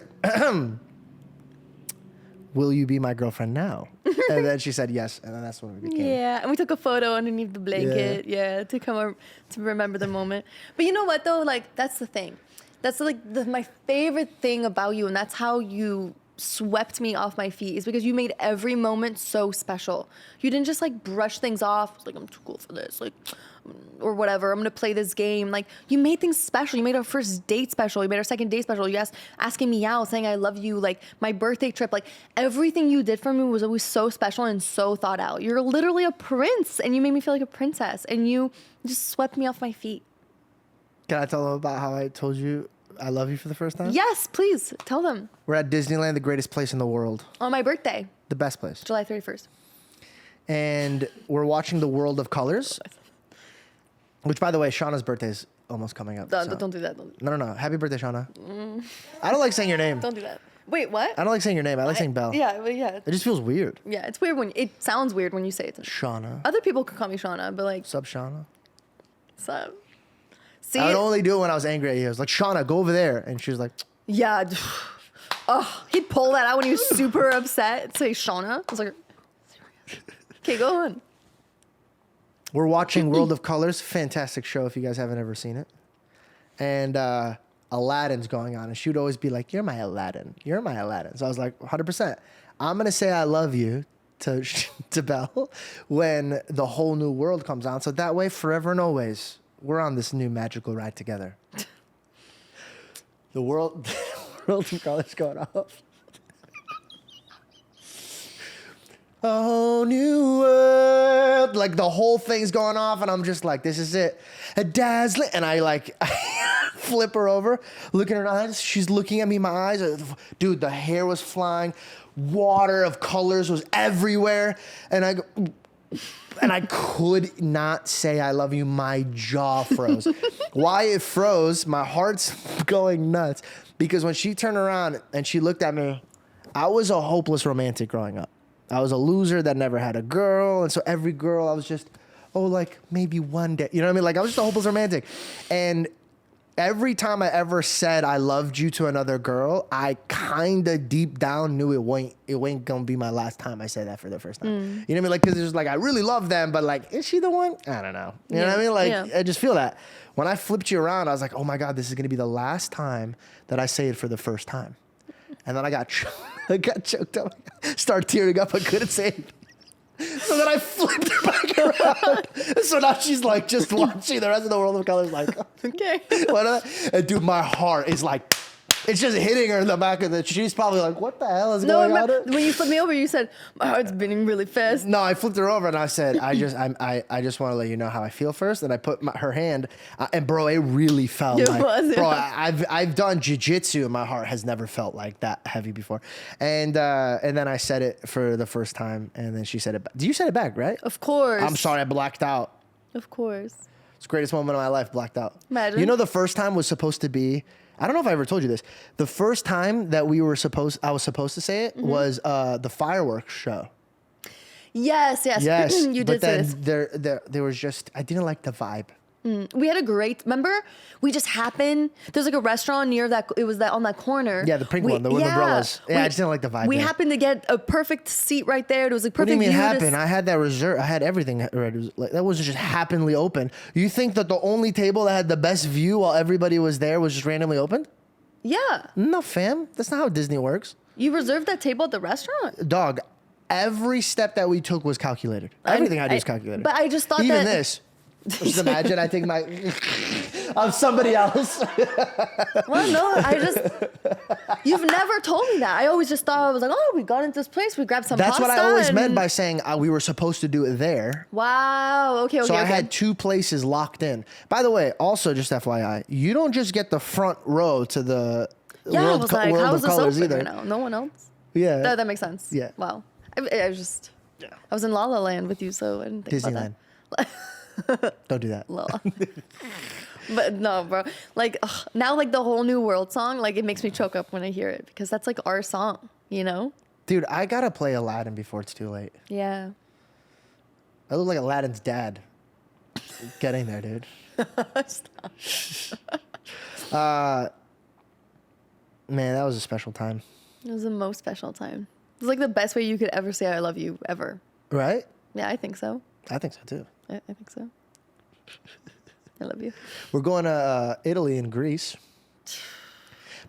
will you be my girlfriend now? And then she said yes. And then that's when we became. Yeah, and we took a photo underneath the blanket. Yeah, to remember the moment. But you know what though? Like that's the thing. That's like my favorite thing about you, and that's how you swept me off my feet, is because you made every moment so special. You didn't just like brush things off, like I'm too cool for this, like, or whatever, I'm gonna play this game. Like you made things special. You made our first date special. You made our second date special. You asking me out, saying I love you, like my birthday trip, like everything you did for me was always so special and so thought out. You're literally a prince, and you made me feel like a princess, and you just swept me off my feet. Can I tell them about how I told you I love you for the first time? Yes, please tell them. We're at Disneyland, the greatest place in the world. On my birthday, The best place. July 31st. And we're watching The World of Colors. Which, by the way, Shawna's birthday is almost coming up. Don't, so- don't do that. No. Happy birthday, Shawna. I don't like saying your name. Don't do that. Wait, what? I don't like saying your name. I like saying Belle. Yeah, but yeah. It just feels weird. Yeah, it's weird when it sounds weird when you say it to me. Shauna. Other people could call me Shawna, but like, What's up, Shauna? so. See, I would only do it when I was angry at you. I was like, Shauna, go over there. And she was like, yeah. Oh, he'd pull that out when he was super upset. Say Shawna. I was like, okay, go on. we're watching World of Colors. Fantastic show if you guys haven't ever seen it. And Aladdin's going on. And she would always be like, you're my Aladdin. You're my Aladdin. So I was like, 100%. I'm going to say I love you to Belle when the whole new world comes on. So that way, forever and always, we're on this new magical ride together. The world of Colors going off. A whole new world. Like the whole thing's going off, and I'm just like, this is it. A dazzling. And I like flip her over, look in her eyes. She's looking at me in my eyes. Dude, the hair was flying. Water of colors was everywhere. And I go, and I could not say I love you. My jaw froze. Why it froze, my heart's going nuts. Because when she turned around and she looked at me, I was a hopeless romantic growing up. I was a loser that never had a girl. And so every girl, I was just, oh, like maybe one day. You know what I mean? Like I was just a hopeless romantic. And every time I ever said I loved you to another girl, I kind of deep down knew it ain't gonna be my last time I said that for the first time. You know what I mean? Like, because it's like, I really love them, but like, is she the one? I don't know. You know what I mean? Like, I just feel that. When I flipped you around, I was like, oh my God, this is gonna be the last time that I say it for the first time. And then I got choked up, started tearing up, I couldn't say it. So then I flipped her back around. So now she's like just watching the rest of the World of Colors like, Okay. what? And dude, my heart is like, it's just hitting her in the back of the, she's probably like, what the hell is going on? When you flipped me over, you said, my heart's beating really fast. No, I flipped her over and I said, I just want to let you know how I feel first. And I put her hand, and bro, it really felt It like, was, bro, yeah. I've done jiu-jitsu and my heart has never felt like that heavy before. And then I said it for the first time, and then she said it back. You said it back, right? Of course. I'm sorry, I blacked out. Of course. It's the greatest moment of my life, blacked out. Imagine. You know, the first time was supposed to be, I don't know if I ever told you this. The first time that I was supposed to say it was the fireworks show. Yes. Yes. You but did say then this. there was just, I didn't like the vibe. We had a great, remember? We just happened, there's like a restaurant near that, it was that on that corner. Yeah, the pink one, the with umbrellas. Yeah, I just didn't like the vibe. We there. happened to get a perfect seat right there. It was like What do perfect you mean view to happen? I had that reserve. I had everything ready. It was like, that wasn't just happenly open. You think that the only table that had the best view while everybody was there was just randomly opened? Yeah. No, fam. That's not how Disney works. You reserved that table at the restaurant? Dog, every step that we took was calculated. Everything I do is calculated. But I just thought Even that... this. Just imagine I take my... I'm somebody else. Well, no, you've never told me that. I always just thought, I was like, oh, we got into this place, we grabbed some That's pasta. what I always meant by saying we were supposed to do it there. Wow, okay. So I had 2 places locked in. By the way, also just FYI, you don't just get the front row to the Yeah, World, I was like, World how of is this Colors open either. right now? No one else? Yeah. That makes sense. Yeah. Wow. I was just... Yeah. I was in La La Land with you, so I didn't think Disneyland. about that. Don't do that. La La. But no, bro. Like, now, like, the whole New World song, like, it makes me choke up when I hear it. Because that's, like, our song, you know? Dude, I gotta play Aladdin before it's too late. Yeah. I look like Aladdin's dad. Getting there, dude. Man, that was a special time. It was the most special time. It was, like, the best way you could ever say I love you, ever. Right? Yeah, I think so. I think so, too. I think so. I love you. We're going to Italy and Greece.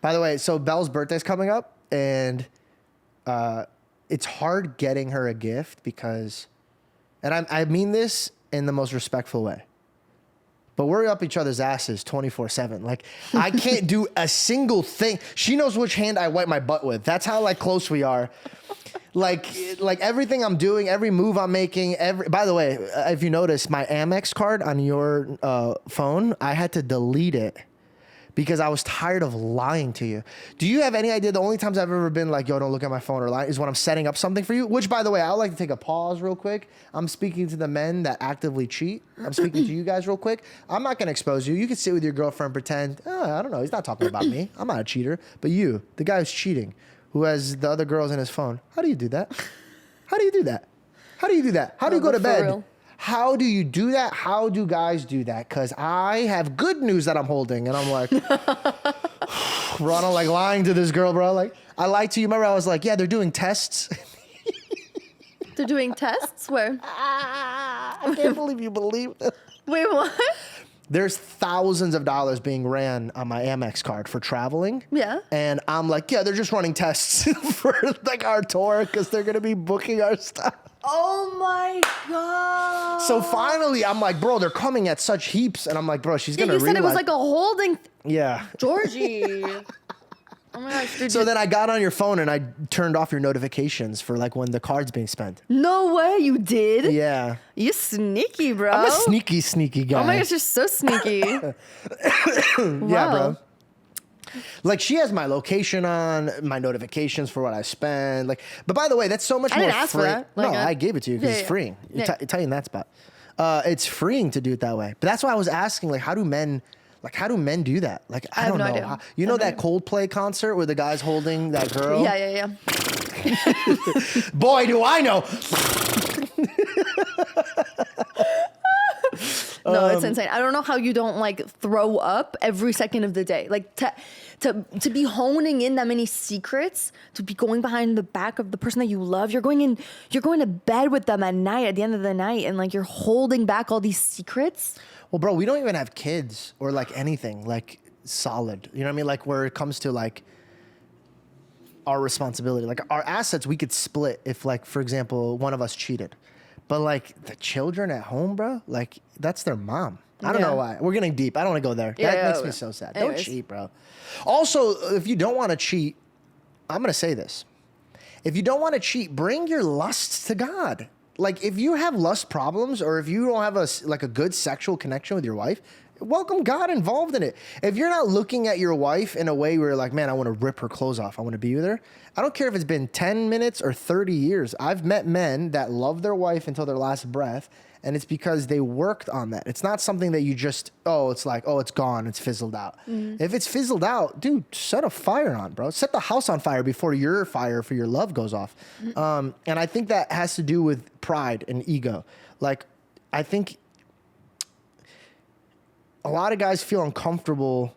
By the way, so Belle's birthday's coming up, and it's hard getting her a gift because, and I mean this in the most respectful way, but we're up each other's asses 24/7. Like, I can't do a single thing. She knows which hand I wipe my butt with. That's how, like, close we are. Like everything I'm doing, every move I'm making, by the way, if you notice, my Amex card on your phone, I had to delete it because I was tired of lying to you. Do you have any idea? The only times I've ever been like, yo, don't look at my phone or lie is when I'm setting up something for you, which, by the way, I would like to take a pause real quick. I'm speaking to the men that actively cheat. I'm speaking to you guys real quick. I'm not going to expose you. You can sit with your girlfriend, pretend, I don't know, he's not talking about me. I'm not a cheater. But you, the guy who's cheating, who has the other girls in his phone. How do you do that? How do you do that? How do you do that? How do you go to bed? Real. How do you do that? How do guys do that? Because I have good news that I'm holding. And I'm like, bro, I'm like lying to this girl, bro. Like, I lied to you. Remember, I was like, yeah, they're doing tests. They're doing tests? Where? I can't believe you believe this. Wait, what? There's thousands of dollars being ran on my Amex card for traveling. Yeah. And I'm like, yeah, they're just running tests for like our tour because they're going to be booking our stuff. Oh my God. So finally, I'm like, bro, they're coming at such heaps. And I'm like, bro, she's going to You realize. said it was like a holding. Yeah. Georgie. Oh my gosh. Dude, So then I got on your phone and I turned off your notifications for like when the card's being spent. No way you did? Yeah. You sneaky, bro. I'm a sneaky guy. Oh my gosh, you're so sneaky. Yeah, Wow. bro. Like, she has my location on, my notifications for what I spend. Like, but by the way, that's so much I more didn't ask for free. that. Like, No, I gave it to you because yeah, it's freeing. yeah. Tell you in that spot. It's freeing to do it that way. But that's why I was asking, like, how do men do that? Like, I have don't no know. idea. You know that Coldplay concert where the guy's holding that girl? Yeah. Boy, do I know. No, it's insane. I don't know how you don't like throw up every second of the day. Like to be honing in that many secrets, to be going behind the back of the person that you love. You're going to bed with them at night, at the end of the night, and like you're holding back all these secrets. Well, bro, we don't even have kids or like anything like solid. You know what I mean? Like where it comes to like our responsibility, like our assets, we could split if like, for example, one of us cheated. But like the children at home, bro, like that's their mom. I don't know why. We're getting deep. I don't want to go there. That makes me so sad. Anyways. Don't cheat, bro. Also, if you don't want to cheat, I'm going to say this. If you don't want to cheat, bring your lusts to God. Like if you have lust problems or if you don't have a good sexual connection with your wife, welcome God involved in it. If you're not looking at your wife in a way where you're like, man, I want to rip her clothes off. I want to be with her. I don't care if it's been 10 minutes or 30 years. I've met men that love their wife until their last breath. And it's because they worked on that. It's not something that you just, it's gone. It's fizzled out. If it's fizzled out, dude, set a fire on, bro. Set the house on fire before your fire for your love goes off. And I think that has to do with pride and ego. Like, I think a lot of guys feel uncomfortable,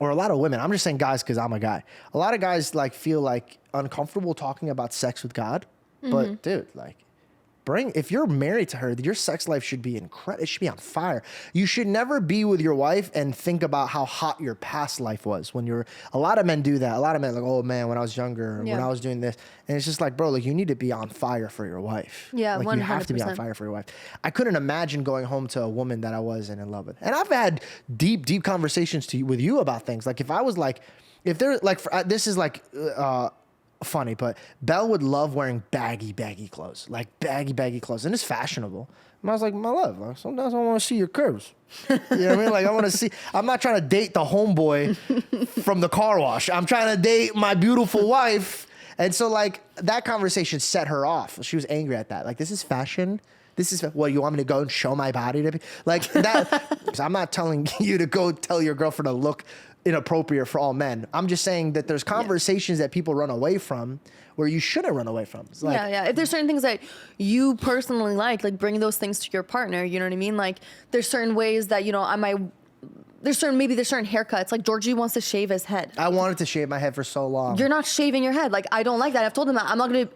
or a lot of women, I'm just saying guys because I'm a guy. A lot of guys like feel like uncomfortable talking about sex with God. But dude, like, if you're married to her, your sex life should be incredible. It should be on fire. You should never be with your wife and think about how hot your past life was when you're. A lot of men do that. A lot of men are like, oh man, when I was younger, when I was doing this, and it's just like, bro, like you need to be on fire for your wife. Yeah, like 100%. you have to be on fire for your wife. I couldn't imagine going home to a woman that I wasn't in love with, and I've had deep conversations with you about things. Like if I was like, if there like this is like. Funny, but Belle would love wearing baggy clothes, like baggy clothes, and it's fashionable. And I was like, my love, like, sometimes I want to see your curves. You know what I mean? Like I want to see. I'm not trying to date the homeboy from the car wash. I'm trying to date my beautiful wife. And so like that conversation set her off. She was angry at that. Like this is fashion. This is what you want me to go and show my body to be like that. So I'm not telling you to go tell your girlfriend to look inappropriate for all men. I'm just saying that there's conversations that people run away from where you shouldn't run away from. It's like, If there's certain things that you personally like bring those things to your partner, you know what I mean? Like there's certain ways that, there's certain haircuts. Like Georgie wants to shave his head. I wanted to shave my head for so long. You're not shaving your head. Like I don't like that. I've told him that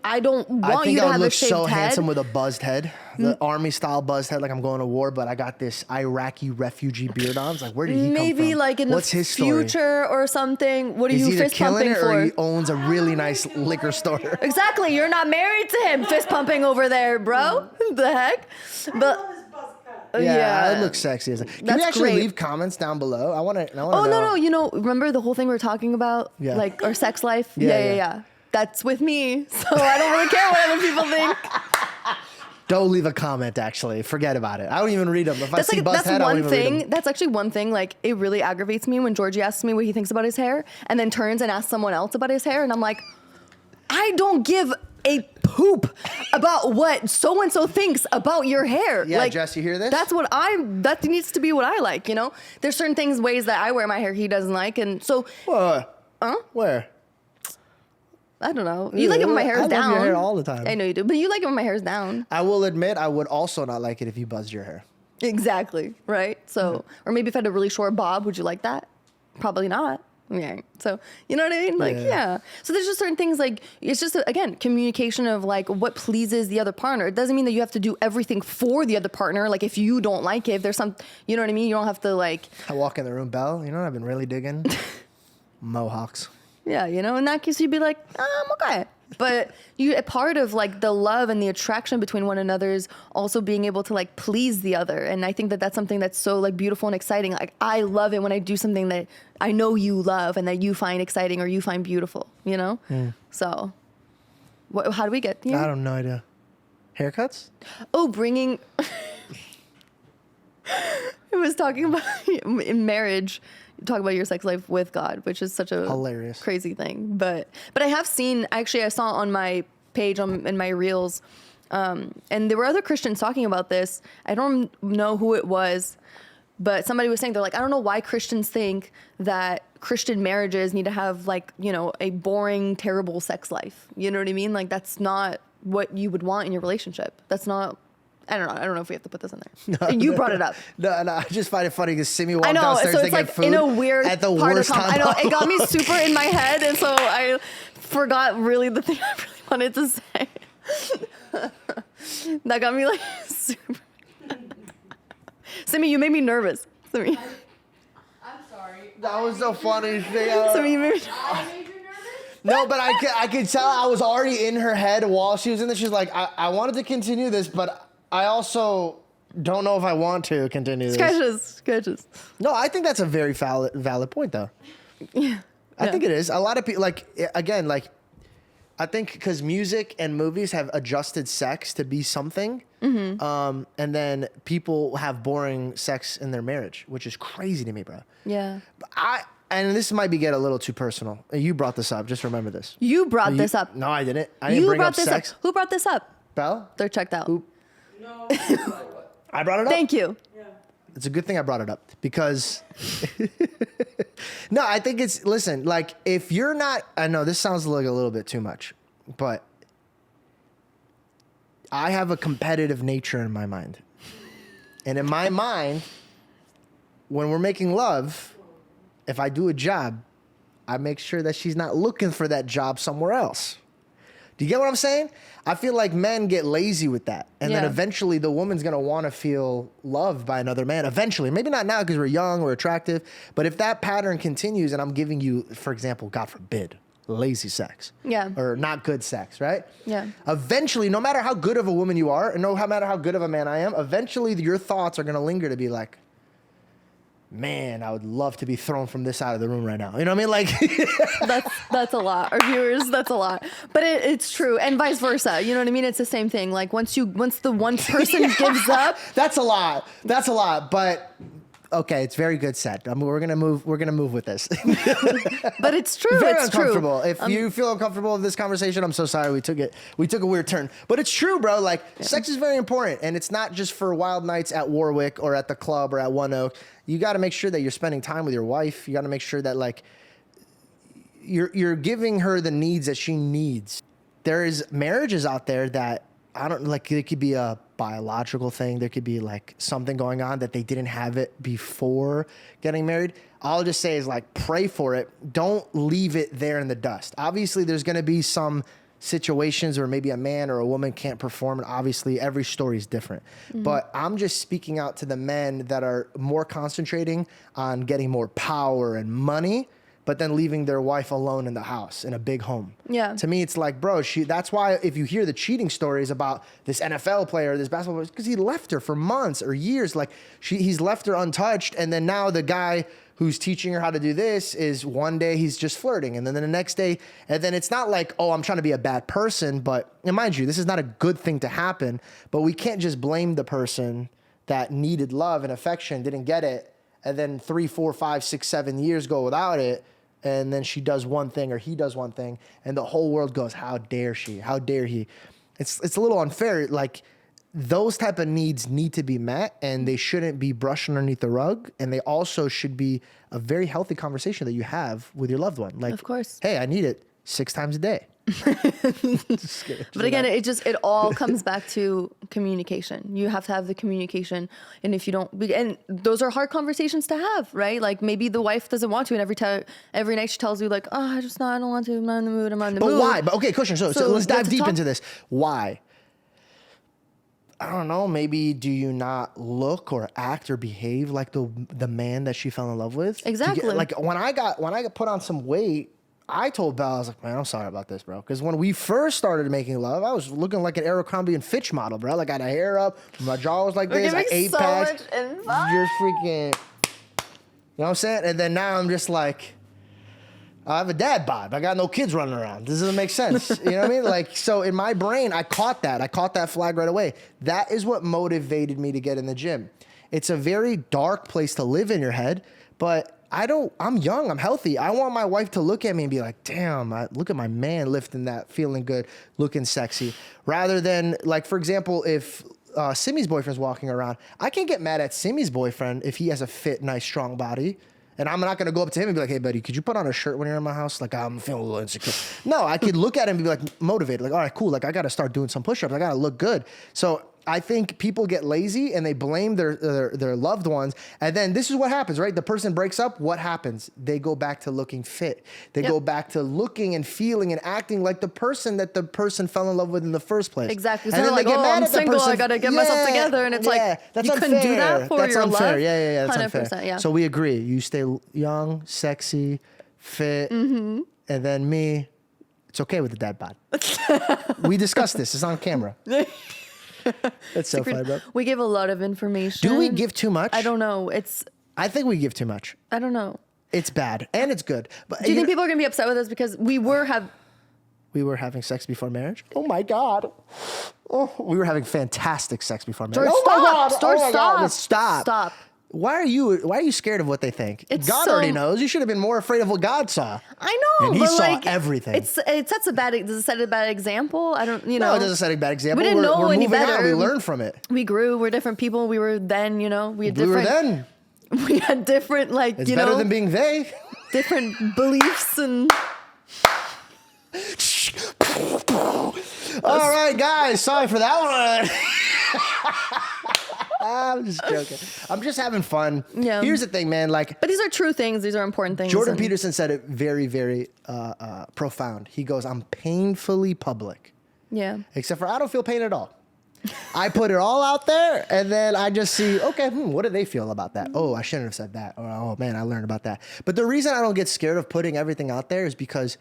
I don't want I think you to I would have a look shaved so head. handsome with a buzzed head, the army style buzzed head, like I'm going to war. But I got this Iraqi refugee beard on. It's like, where did he come from? Maybe like in What's the his story? future or something. What are He's you either fist killing pumping it or for? he owns a really nice liquor store. Exactly. You're not married to him. Fist pumping over there, bro. The heck? I But love his buzz cut. Yeah, it looks sexy. Can we That's actually great. leave comments down below? I want to know. Oh no! Remember the whole thing we were talking about, Yeah. like our sex life? Yeah. Yeah. That's with me, so I don't really care what other people think. Don't leave a comment. Actually, forget about it. I don't even read them. If I see buzzed That's head, I don't one even read thing. them. That's actually one thing. Like it really aggravates me when Georgie asks me what he thinks about his hair, and then turns and asks someone else about his hair, and I'm like, I don't give a poop about what so and so thinks about your hair. Yeah, like, Jess, you hear this? That needs to be what I like. There's certain ways that I wear my hair he doesn't like, and so What? Where? I don't know. You like it when my hair is I down. love your hair all the time. I know you do, but you like it when my hair is down. I will admit, I would also not like it if you buzzed your hair. Exactly. Right. So, or maybe if I had a really short bob, would you like that? Probably not. Yeah. So, you know what I mean? Like, yeah. So there's just certain things like, it's just, again, communication of like what pleases the other partner. It doesn't mean that you have to do everything for the other partner. Like if you don't like it, if there's some, you know what I mean? You don't have to like. I walk in the room, Belle, you know what I've been really digging? Mohawks. Yeah. In that case, you'd be like, I'm okay. But a part of like the love and the attraction between one another is also being able to like please the other. And I think that that's something that's so like beautiful and exciting. Like I love it when I do something that I know you love and that you find exciting or you find beautiful, So how do we get here? I don't know idea. Haircuts? Oh, bringing... I was talking about in marriage, talk about your sex life with God, which is such a hilarious, crazy thing. But I have seen, actually, I saw on my page in my reels, and there were other Christians talking about this. I don't know who it was, but somebody was saying, they're like, I don't know why Christians think that Christian marriages need to have like, a boring, terrible sex life. You know what I mean? Like that's not what you would want in your relationship. That's not I don't know if we have to put this in there. You brought it up. No, I just find it funny because Simi walked I know, downstairs so to it's get like food in a weird at the part worst of time. I know, it got me super in my head, and so I forgot really the thing I really wanted to say. That got me like super. Simi, you made me nervous. Simi. I'm sorry. That was the funniest thing. Simi, you made me. I made you nervous? No, but I could tell I was already in her head while she was in this. She's like, I wanted to continue this, but I also don't know if I want to continue this. Sketches. No, I think that's a very valid point, though. Yeah. I think it is. A lot of people, like, again, like, I think because music and movies have adjusted sex to be something, and then people have boring sex in their marriage, which is crazy to me, bro. Yeah. And this might be get a little too personal. You brought this up. Just remember this. You brought this up. No, I didn't. I didn't bring up sex. Who brought this up? Belle? They're checked out. Who? No. I brought it up. Thank you. Yeah. It's a good thing I brought it up because no, I think it's, listen, like if you're not, I know this sounds like a little bit too much, but I have a competitive nature in my mind. And in my mind, when we're making love, if I do a job, I make sure that she's not looking for that job somewhere else. Do you get what I'm saying? I feel like men get lazy with that. And then Yeah. eventually the woman's going to want to feel loved by another man. Eventually. Maybe not now because we're young or attractive. But if that pattern continues and I'm giving you, for example, God forbid, lazy sex. Yeah. Or not good sex, right? Yeah. Eventually, no matter how good of a woman you are, and no matter how good of a man I am, eventually your thoughts are going to linger to be like, man, I would love to be thrown from this side of the room right now. You know what I mean? Like, That's a lot. Our viewers, that's a lot. But it's true, and vice versa. You know what I mean? It's the same thing. Like once the one person gives up, that's a lot. That's a lot. But okay, it's very good set. We're gonna move with this. but it's true. Very it's uncomfortable. true. If you feel uncomfortable with this conversation, I'm so sorry. We took a weird turn. But it's true, bro. Like sex is very important, and it's not just for wild nights at Warwick or at the club or at One Oak. You got to make sure that you're spending time with your wife. You got to make sure that like you're giving her the needs that she needs. There is marriages out there that I don't like. It could be a biological thing. There could be like something going on that they didn't have it before getting married. All I'll just say is like pray for it. Don't leave it there in the dust. Obviously, there's going to be some situations where maybe a man or a woman can't perform, and obviously every story is different. But I'm just speaking out to the men that are more concentrating on getting more power and money, but then leaving their wife alone in the house in a big home. Yeah. To me, it's like, bro, that's why if you hear the cheating stories about this NFL player, this basketball player, because he left her for months or years. Like he's left her untouched, and then now the guy who's teaching her how to do this is one day he's just flirting, and then the next day, and then it's not like, oh, I'm trying to be a bad person, but and mind you, this is not a good thing to happen, but we can't just blame the person that needed love and affection, didn't get it, and then 3, 4, 5, 6, 7 years go without it, and then she does one thing or he does one thing, and the whole world goes, how dare she? How dare he? It's a little unfair. Like, those type of needs need to be met, and they shouldn't be brushed underneath the rug. And they also should be a very healthy conversation that you have with your loved one. Like, Of course. hey, I need it 6 times a day. But again, it all comes back to communication. You have to have the communication, and if you don't, and those are hard conversations to have, right? Like maybe the wife doesn't want to, and every night she tells you like, oh, I don't want to. I'm not in the mood. I'm not in the mood. But why? But okay, question. So let's you have dive to deep talk- into this. Why? I don't know. Maybe do you not look or act or behave like the man that she fell in love with? Exactly. Like when I got put on some weight, I told Belle, I was like, man, I'm sorry about this, bro. Because when we first started making love, I was looking like an Abercrombie and Fitch model, bro. Like I had a hair up, my jaw was like We're this, I giving ate so packs. much info. Just freaking, you know what I'm saying? And then now I'm just like, I have a dad bod. I got no kids running around. This doesn't make sense. You know what I mean? Like, so in my brain, I caught that flag right away. That is what motivated me to get in the gym. It's a very dark place to live in your head, but I'm young, I'm healthy. I want my wife to look at me and be like, damn, look at my man lifting that, feeling good, looking sexy. Rather than, like, for example, if Simi's boyfriend's walking around, I can't get mad at Simi's boyfriend if he has a fit, nice, strong body. And I'm not going to go up to him and be like, hey, buddy, could you put on a shirt when you're in my house? Like, I'm feeling a little insecure. No, I could look at him and be like, motivated. Like, all right, cool. Like, I got to start doing some push-ups. I got to look good. So I think people get lazy and they blame their loved ones. And then this is what happens, right? The person breaks up. What happens? They go back to looking fit. They go back to looking and feeling and acting like the person that the person fell in love with in the first place. Exactly. So And they're then like, they get oh, mad I'm at the single. person. I got to get myself together. And it's like, that's you unfair. couldn't do that for That's your unfair. love? Yeah, that's 100%, unfair. yeah. So we agree. You stay young, sexy, fit. And then me, it's okay with the dad bod. We discussed this. It's on camera. That's so funny, bro. We give a lot of information. Do we give too much? I don't know. I think we give too much. I don't know. It's bad and it's good. But Do you think people are going to be upset with us because we were having sex before marriage? Oh my God. Oh, we were having fantastic sex before marriage. George, oh stop. my God. George, oh my stop. God. Stop. Stop. Why are you scared of what they think? It's God so- already knows. You should have been more afraid of what God saw. I know, And he but saw like everything. It sets a bad. Does it set a bad example? I don't. You know. No, it doesn't set a bad example. We didn't know we're any moving better. on. We learned from it. We grew. We're different people. We were then. You know. We had We different. were then. We had different like It's you better know than being they. different beliefs and. All right, guys. Sorry for that one. I'm just joking. I'm just having fun. Yeah. Here's the thing, man. Like, But these are true things. These are important things. Jordan and- Peterson said it very, very profound. He goes, I'm painfully public, Yeah. except for I don't feel pain at all. I put it all out there, and then I just see, okay, what do they feel about that? Oh, I shouldn't have said that. Or, oh, man, I learned about that. But the reason I don't get scared of putting everything out there is because,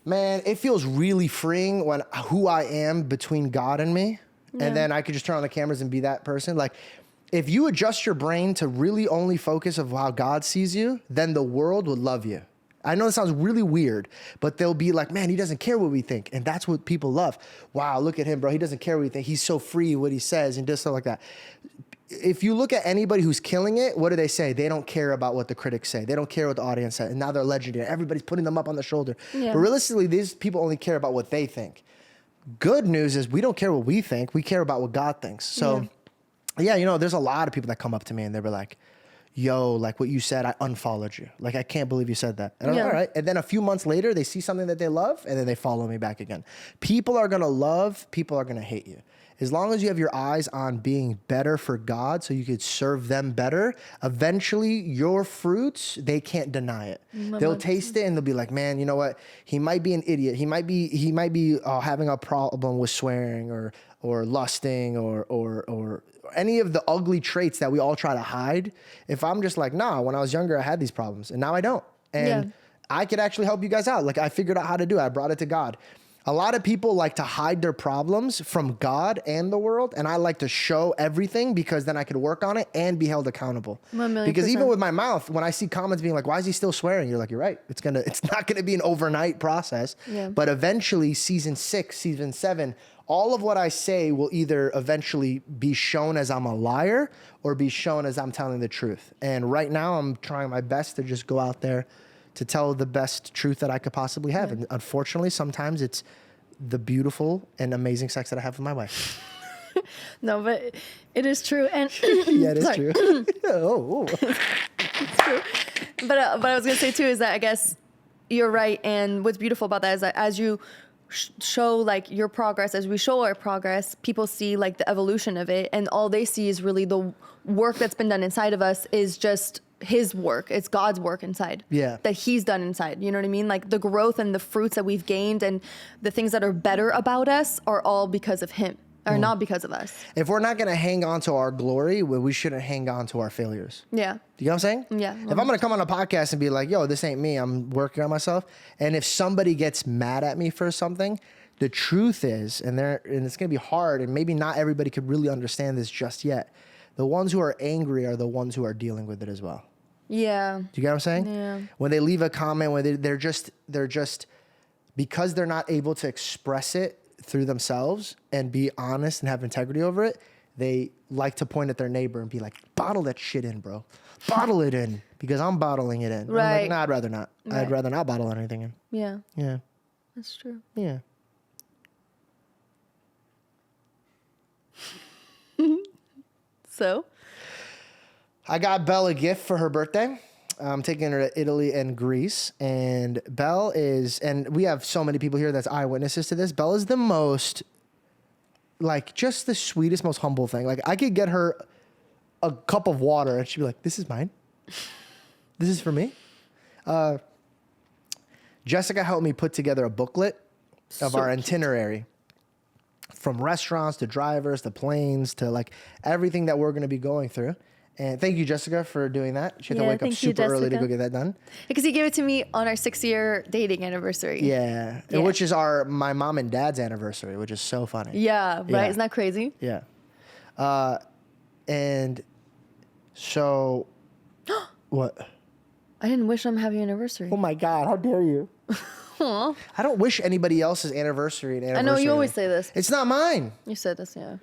man, it feels really freeing when who I am between God and me. Yeah. And then I could just turn on the cameras and be that person. Like, if you adjust your brain to really only focus of how God sees you, then the world would love you. I know it sounds really weird, but they'll be like, man, he doesn't care what we think. And that's what people love. Wow, look at him, bro. He doesn't care what we think. He's so free what he says and does stuff like that. If you look at anybody who's killing it, what do they say? They don't care about what the critics say. They don't care what the audience says. And now they're legendary. Everybody's putting them up on the shoulder. Yeah. But realistically, these people only care about what they think. Good news is we don't care what we think. We care about what God thinks. So, yeah, you know, there's a lot of people that come up to me and they're like, yo, like what you said, I unfollowed you. Like, I can't believe you said that. And I'm like, Yeah. all right. And then a few months later, they see something that they love and then they follow me back again. People are going to love, people are going to hate you. As long as you have your eyes on being better for God so you could serve them better, eventually your fruits, they can't deny it. They'll taste it and they'll be like, man, you know what? He might be an idiot. He might be having a problem with swearing or lusting or any of the ugly traits that we all try to hide. If I'm just like, nah, when I was younger, I had these problems and now I don't. And Yeah. I could actually help you guys out. Like, I figured out how to do it. I brought it to God. A lot of people like to hide their problems from God and the world, and I like to show everything because then I could work on it and be held accountable. 1,000,000%. Because even with my mouth, when I see comments being like, "Why is he still swearing?" You're like, "You're right. It's not gonna be an overnight process." Yeah. But eventually, season 6, season 7, all of what I say will either eventually be shown as I'm a liar or be shown as I'm telling the truth. And right now, I'm trying my best to just go out there to tell the best truth that I could possibly have. And unfortunately, sometimes it's the beautiful and amazing sex that I have with my wife. No, but it is true. And Yeah, it is Sorry. true. oh. But I was gonna say too is that I guess you're right, and what's beautiful about that is that as you show like your progress, as we show our progress, people see like the evolution of it, and all they see is really the work that's been done inside of us is just his work. It's God's work inside. Yeah. That he's done inside. You know what I mean? Like the growth and the fruits that we've gained and the things that are better about us are all because of him, or not because of us. If we're not going to hang on to our glory, well, we shouldn't hang on to our failures. Yeah. You know what I'm saying? Yeah. If I'm going to come on a podcast and be like, yo, this ain't me, I'm working on myself. And if somebody gets mad at me for something, the truth is, and it's going to be hard, and maybe not everybody could really understand this just yet. The ones who are angry are the ones who are dealing with it as well. Yeah. Do you get what I'm saying? Yeah. When they leave a comment, when they're just because they're not able to express it through themselves and be honest and have integrity over it, they like to point at their neighbor and be like, bottle that shit in, bro. Bottle it in because I'm bottling it in. And I'm Right. like, nah, I'd rather not. Right. I'd rather not bottle anything in. Yeah. Yeah. That's true. Yeah. So? I got Belle a gift for her birthday. I'm taking her to Italy and Greece. And Belle is, and we have so many people here that's eyewitnesses to this. Belle is the most like just the sweetest, most humble thing. Like I could get her a cup of water and she'd be like, "This is mine. This is for me." Jessica helped me put together a booklet of our itinerary, from restaurants to drivers to planes to like everything that we're going to be going through. And thank you, Jessica, for doing that. She had to wake up super early to go get that done. Because he gave it to me on our 6-year dating anniversary. Yeah. Which is my mom and dad's anniversary, which is so funny. Yeah, right? Yeah. Isn't that crazy? Yeah. And so, what? I didn't wish him happy anniversary. Oh my God, how dare you? Aw. I don't wish anybody else's anniversary an I anniversary. know, you always say this. It's not mine. You said this, yeah.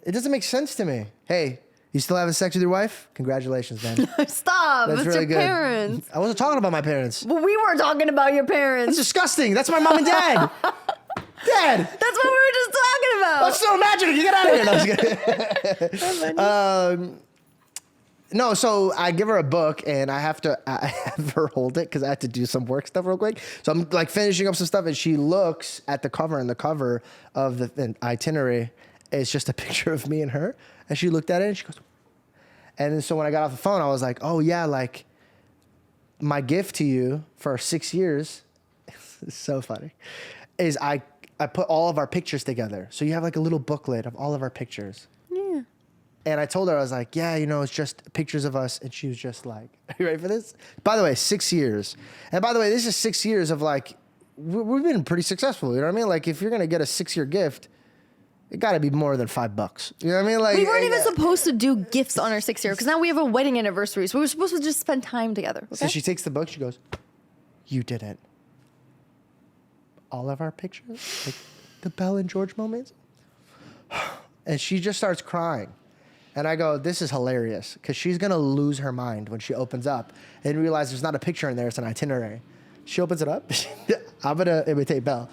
It doesn't make sense to me. Hey, you still having sex with your wife? Congratulations, man. Stop. That's It's really your good. parents. I wasn't talking about my parents. Well, we were talking about your That's parents. disgusting. That's my mom and dad. Dad. That's what we were just talking about. Let's still imagine it. You get out of here. No, I'm just kidding. No, so I give her a book and I have her hold it because I have to do some work stuff real quick. So I'm like finishing up some stuff and she looks at the cover, and the cover of the itinerary is just a picture of me and her. And she looked at it and she goes, and then so when I got off the phone, I was like, oh yeah, like my gift to you for 6 years, it's so funny, is I put all of our pictures together. So you have like a little booklet of all of our pictures. Yeah. And I told her, I was like, yeah, it's just pictures of us. And she was just like, are you ready for this? By the way, 6 years. And by the way, this is 6 years of like, we've been pretty successful. You know what I mean? Like if you're going to get a 6-year gift, it got to be more than $5. You know what I mean? Like We weren't even supposed to do gifts on our 6th year because now we have a wedding anniversary. So we were supposed to just spend time together. Okay? So she takes the book. She goes, you didn't. All of our pictures, like the Belle and George moments. And she just starts crying. And I go, this is hilarious because she's going to lose her mind when she opens up and realize there's not a picture in there. It's an itinerary. She opens it up. I'm going to imitate Belle.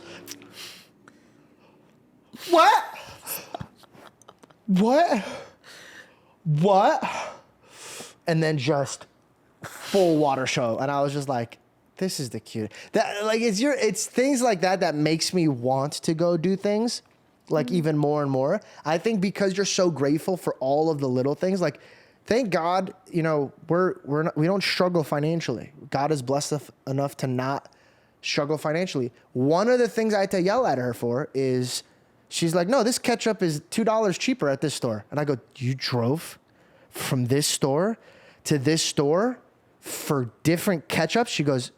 What? And then just full water show. And I was just like, this is the cute. That like it's things like that makes me want to go do things like even more and more. I think because you're so grateful for all of the little things, like thank God, we don't struggle financially. God has blessed us enough to not struggle financially. One of the things I had to yell at her for is she's like, no, this ketchup is $2 cheaper at this store. And I go, you drove from this store to this store for different ketchup? She goes,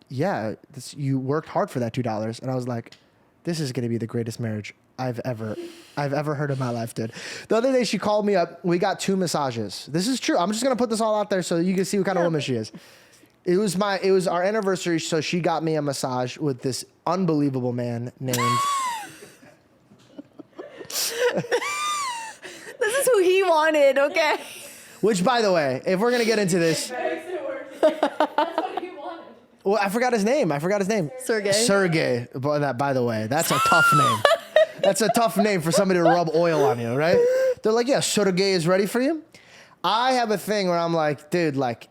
yeah, you worked hard for that $2. And I was like, this is going to be the greatest marriage I've ever heard in my life, dude. The other day she called me up. We got 2 massages. This is true. I'm just going to put this all out there so you can see what kind of woman she is. It was our anniversary. So she got me a massage with this unbelievable man named. This is who he wanted, okay? Which, by the way, if we're going to get into this. That's what he wanted. Well, I forgot his name. Sergei. Sergei. By the way, that's a tough name. That's a tough name for somebody to rub oil on you, right? They're like, yeah, Sergei is ready for you. I have a thing where I'm like, dude, like,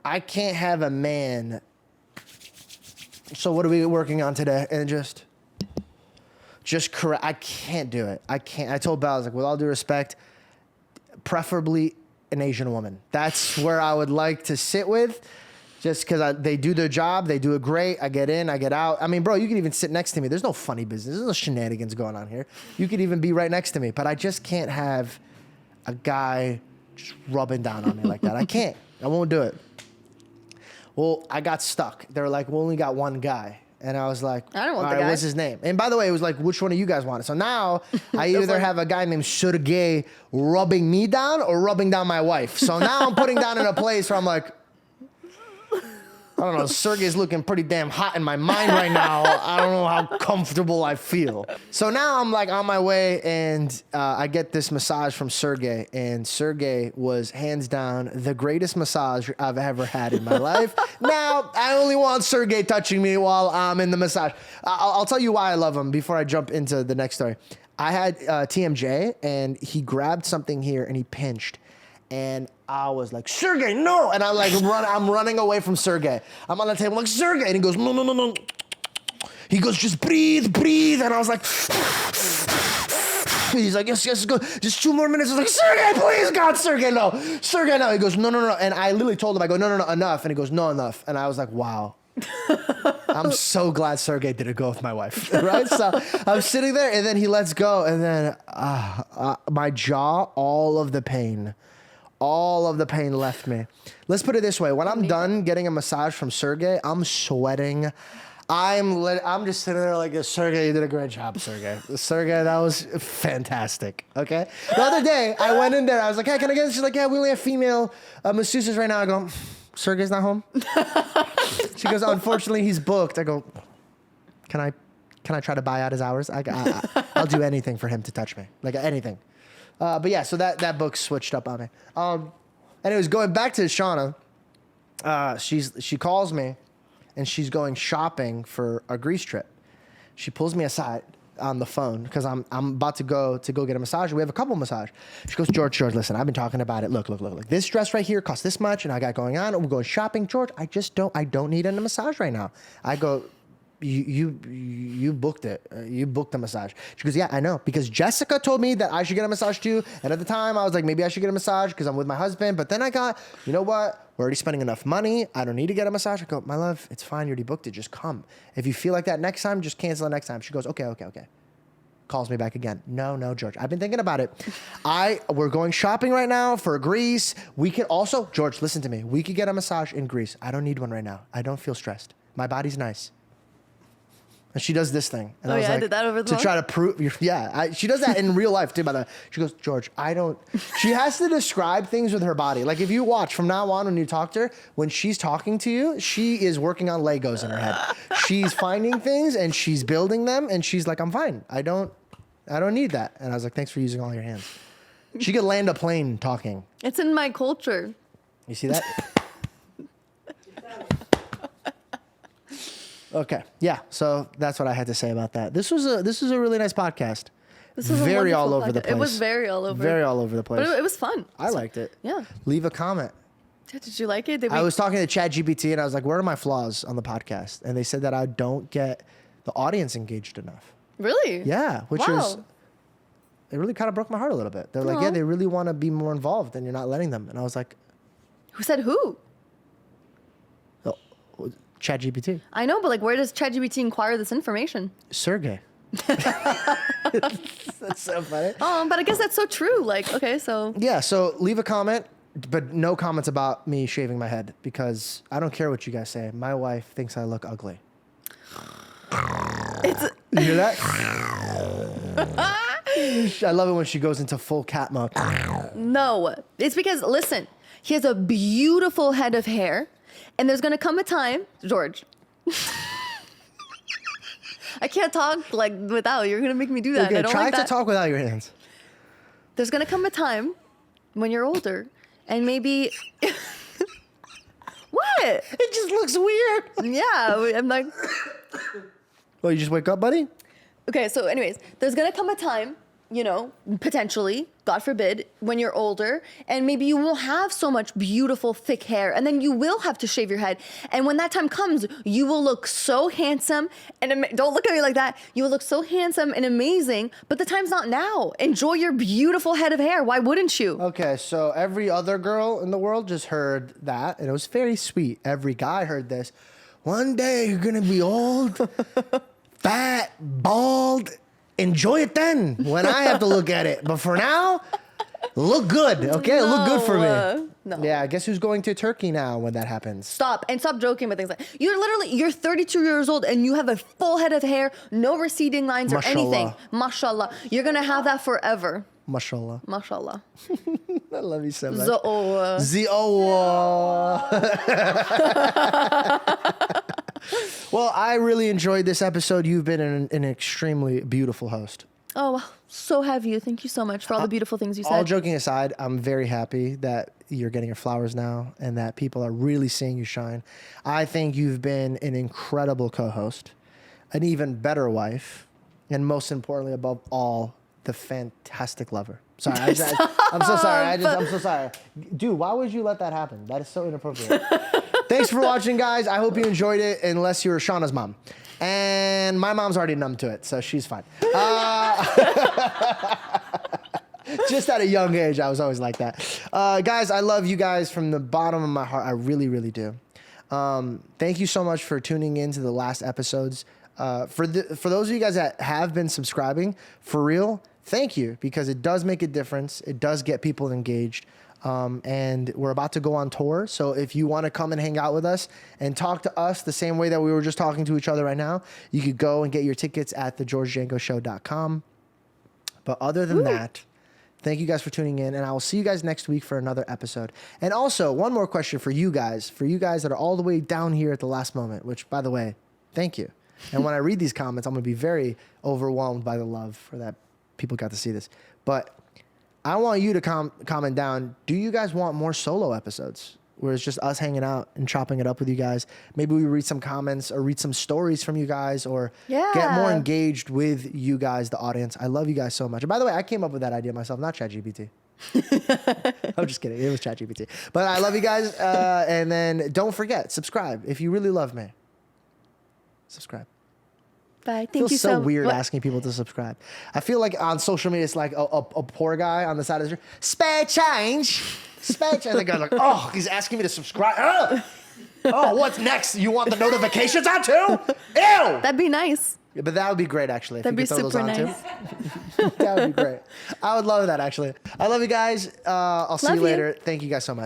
I can't have a man. So what are we working on today? And just correct. I can't do it. I can't. I told Belle, I was like, with all due respect, preferably an Asian woman. That's where I would like to sit with. Just because they do their job, they do it great. I get in, I get out. I mean, bro, you can even sit next to me. There's no funny business. There's no shenanigans going on here. You could even be right next to me. But I just can't have a guy just rubbing down on me like that. I can't. I won't do it. Well, I got stuck. They were like, we only got one guy. And I was like, I don't want all the right, guy. what's his name? And by the way, it was like, which one of you guys want it? So now I either have a guy named Sergei rubbing me down or rubbing down my wife. So now I'm putting down in a place where I'm like, I don't know, Sergei's looking pretty damn hot in my mind right now. I don't know how comfortable I feel. So now I'm like on my way and I get this massage from Sergei, and Sergei was hands down the greatest massage I've ever had in my life. Now, I only want Sergei touching me while I'm in the massage. I'll tell you why I love him before I jump into the next story. I had TMJ and he grabbed something here and he pinched. And I was like, Sergei, no! And I'm running away from Sergei. I'm on the table, I'm like, Sergei! And he goes, no. He goes, just breathe. And I was like, He's like, yes, go. Just 2 more minutes. I was like, Sergei, please, God, Sergei, no. Sergei, no. He goes, no. And I literally told him, I go, no, enough. And he goes, no, enough. And I was like, wow. I'm so glad Sergei didn't go with my wife, right? So I'm sitting there, and then he lets go, and then my jaw, all of the pain left me. Let's put it this way. When I'm done getting a massage from Sergei, I'm sweating. I'm just sitting there like, Sergei, you did a great job, Sergei. Sergei, that was fantastic, okay? The other day, I went in there. I was like, hey, can I get this? She's like, yeah, we only have female masseuses right now. I go, Sergei's not home? She goes, unfortunately, he's booked. I go, can I try to buy out his hours? I'll do anything for him to touch me, like anything. But yeah, so that book switched up on me. And it was going back to Shawna. She calls me, and she's going shopping for a Greece trip. She pulls me aside on the phone because I'm about to go get a massage. We have a couple massage. She goes, George, listen, I've been talking about it. Look. This dress right here costs this much, and I got going on. We're going shopping. George, I don't need a massage right now. I go, you booked it. You booked the massage. She goes, yeah, I know, because Jessica told me that I should get a massage too. And at the time I was like, maybe I should get a massage because I'm with my husband. But then I got, you know what? We're already spending enough money. I don't need to get a massage. I go, my love, it's fine. You already booked it. Just come. If you feel like that next time, just cancel it next time. She goes, okay. Calls me back again. No, George, I've been thinking about it. We're going shopping right now for Greece. We could also, George, listen to me. We could get a massage in Greece. I don't need one right now. I don't feel stressed. My body's nice. And she does this thing. And I was like, I did that over the to try to prove. She does that in real life too. By the way, she goes, George, I don't. She has to describe things with her body. Like if you watch from now on when you talk to her, when she's talking to you, she is working on Legos in her head. She's finding things and she's building them, and she's like, I'm fine. I don't need that. And I was like, thanks for using all your hands. She could land a plane talking. It's in my culture. You see that? Okay. Yeah. So that's what I had to say about that. This was a really nice podcast. This was very all over podcast. the place. It was very all over. Very all over the place. But it was fun. I liked it. Yeah. Leave a comment. Did you like it? I was talking to ChatGPT and I was like, where are my flaws on the podcast? And they said that I don't get the audience engaged enough. Really? Yeah. Which is, it really kind of broke my heart a little bit. They're like, yeah, they really want to be more involved and you're not letting them. And I was like, who said who? ChatGPT. I know, but like, where does ChatGPT inquire this information? Sergei. That's so funny. But I guess that's so true. Like, okay, so. Yeah, so leave a comment, but no comments about me shaving my head because I don't care what you guys say. My wife thinks I look ugly. You hear that? I love it when she goes into full cat mode. No, it's because, listen, he has a beautiful head of hair. And there's going to come a time, George. I can't talk like without. You're going to make me do that. Okay, I don't try like to that. talk without your hands. There's going to come a time when you're older and maybe... What? It just looks weird. Yeah, I'm like... Well, you just wake up, buddy? Okay, so anyways, there's going to come a time, you know, potentially, God forbid, when you're older, and maybe you will have so much beautiful, thick hair, and then you will have to shave your head. And when that time comes, you will look so handsome, and don't look at me like that. You will look so handsome and amazing, but the time's not now. Enjoy your beautiful head of hair. Why wouldn't you? Okay, so every other girl in the world just heard that, and it was very sweet. Every guy heard this. One day you're going to be old, fat, bald. Enjoy it then when I have to look at it. But for now, look good, okay? Look good for me. No. Yeah, I guess who's going to Turkey now when that happens? Stop joking about things like you're 32 years old and you have a full head of hair, no receding lines or anything. Mashallah. You're gonna have that forever. Mashallah. Mashallah. I love you so much. Well, I really enjoyed this episode. You've been an extremely beautiful host. Oh, well, so have you. Thank you so much for all the beautiful things you said. All joking aside, I'm very happy that you're getting your flowers now and that people are really seeing you shine. I think you've been an incredible co-host, an even better wife, and most importantly, above all, the fantastic lover. Sorry, I'm so sorry. I'm so sorry. Dude, why would you let that happen? That is so inappropriate. Thanks for watching, guys. I hope you enjoyed it, unless you're Shawna's mom. And my mom's already numb to it, so she's fine. Just at a young age, I was always like that. Guys, I love you guys from the bottom of my heart. I really, really do. Thank you so much for tuning in to the last episodes. For those of you guys that have been subscribing, for real, thank you, because it does make a difference. It does get people engaged. And we're about to go on tour. So if you want to come and hang out with us and talk to us the same way that we were just talking to each other right now, you could go and get your tickets at thegeorgejankoshow.com. But other than that, thank you guys for tuning in, and I will see you guys next week for another episode. And also, one more question for you guys that are all the way down here at the last moment, which, by the way, thank you. And when I read these comments, I'm going to be very overwhelmed by the love for that people got to see this. But I want you to comment down, do you guys want more solo episodes where it's just us hanging out and chopping it up with you guys? Maybe we read some comments or read some stories from you guys, or get more engaged with you guys, the audience. I love you guys so much. And by the way, I came up with that idea myself, not ChatGPT. I'm just kidding. It was ChatGPT. But I love you guys. And then don't forget, subscribe. If you really love me, subscribe. Bye. It Thank you feels so weird much. asking people to subscribe. I feel like on social media, it's like a poor guy on the side of the street. Spare change. Spare change. And the guy's like, oh, he's asking me to subscribe. Oh, what's next? You want the notifications on too? Ew. That'd be nice. Yeah, but that would be great, actually. If That'd you be could throw super those on nice. too. That would be great. I would love that, actually. I love you guys. I'll see Love you you. later. Thank you guys so much.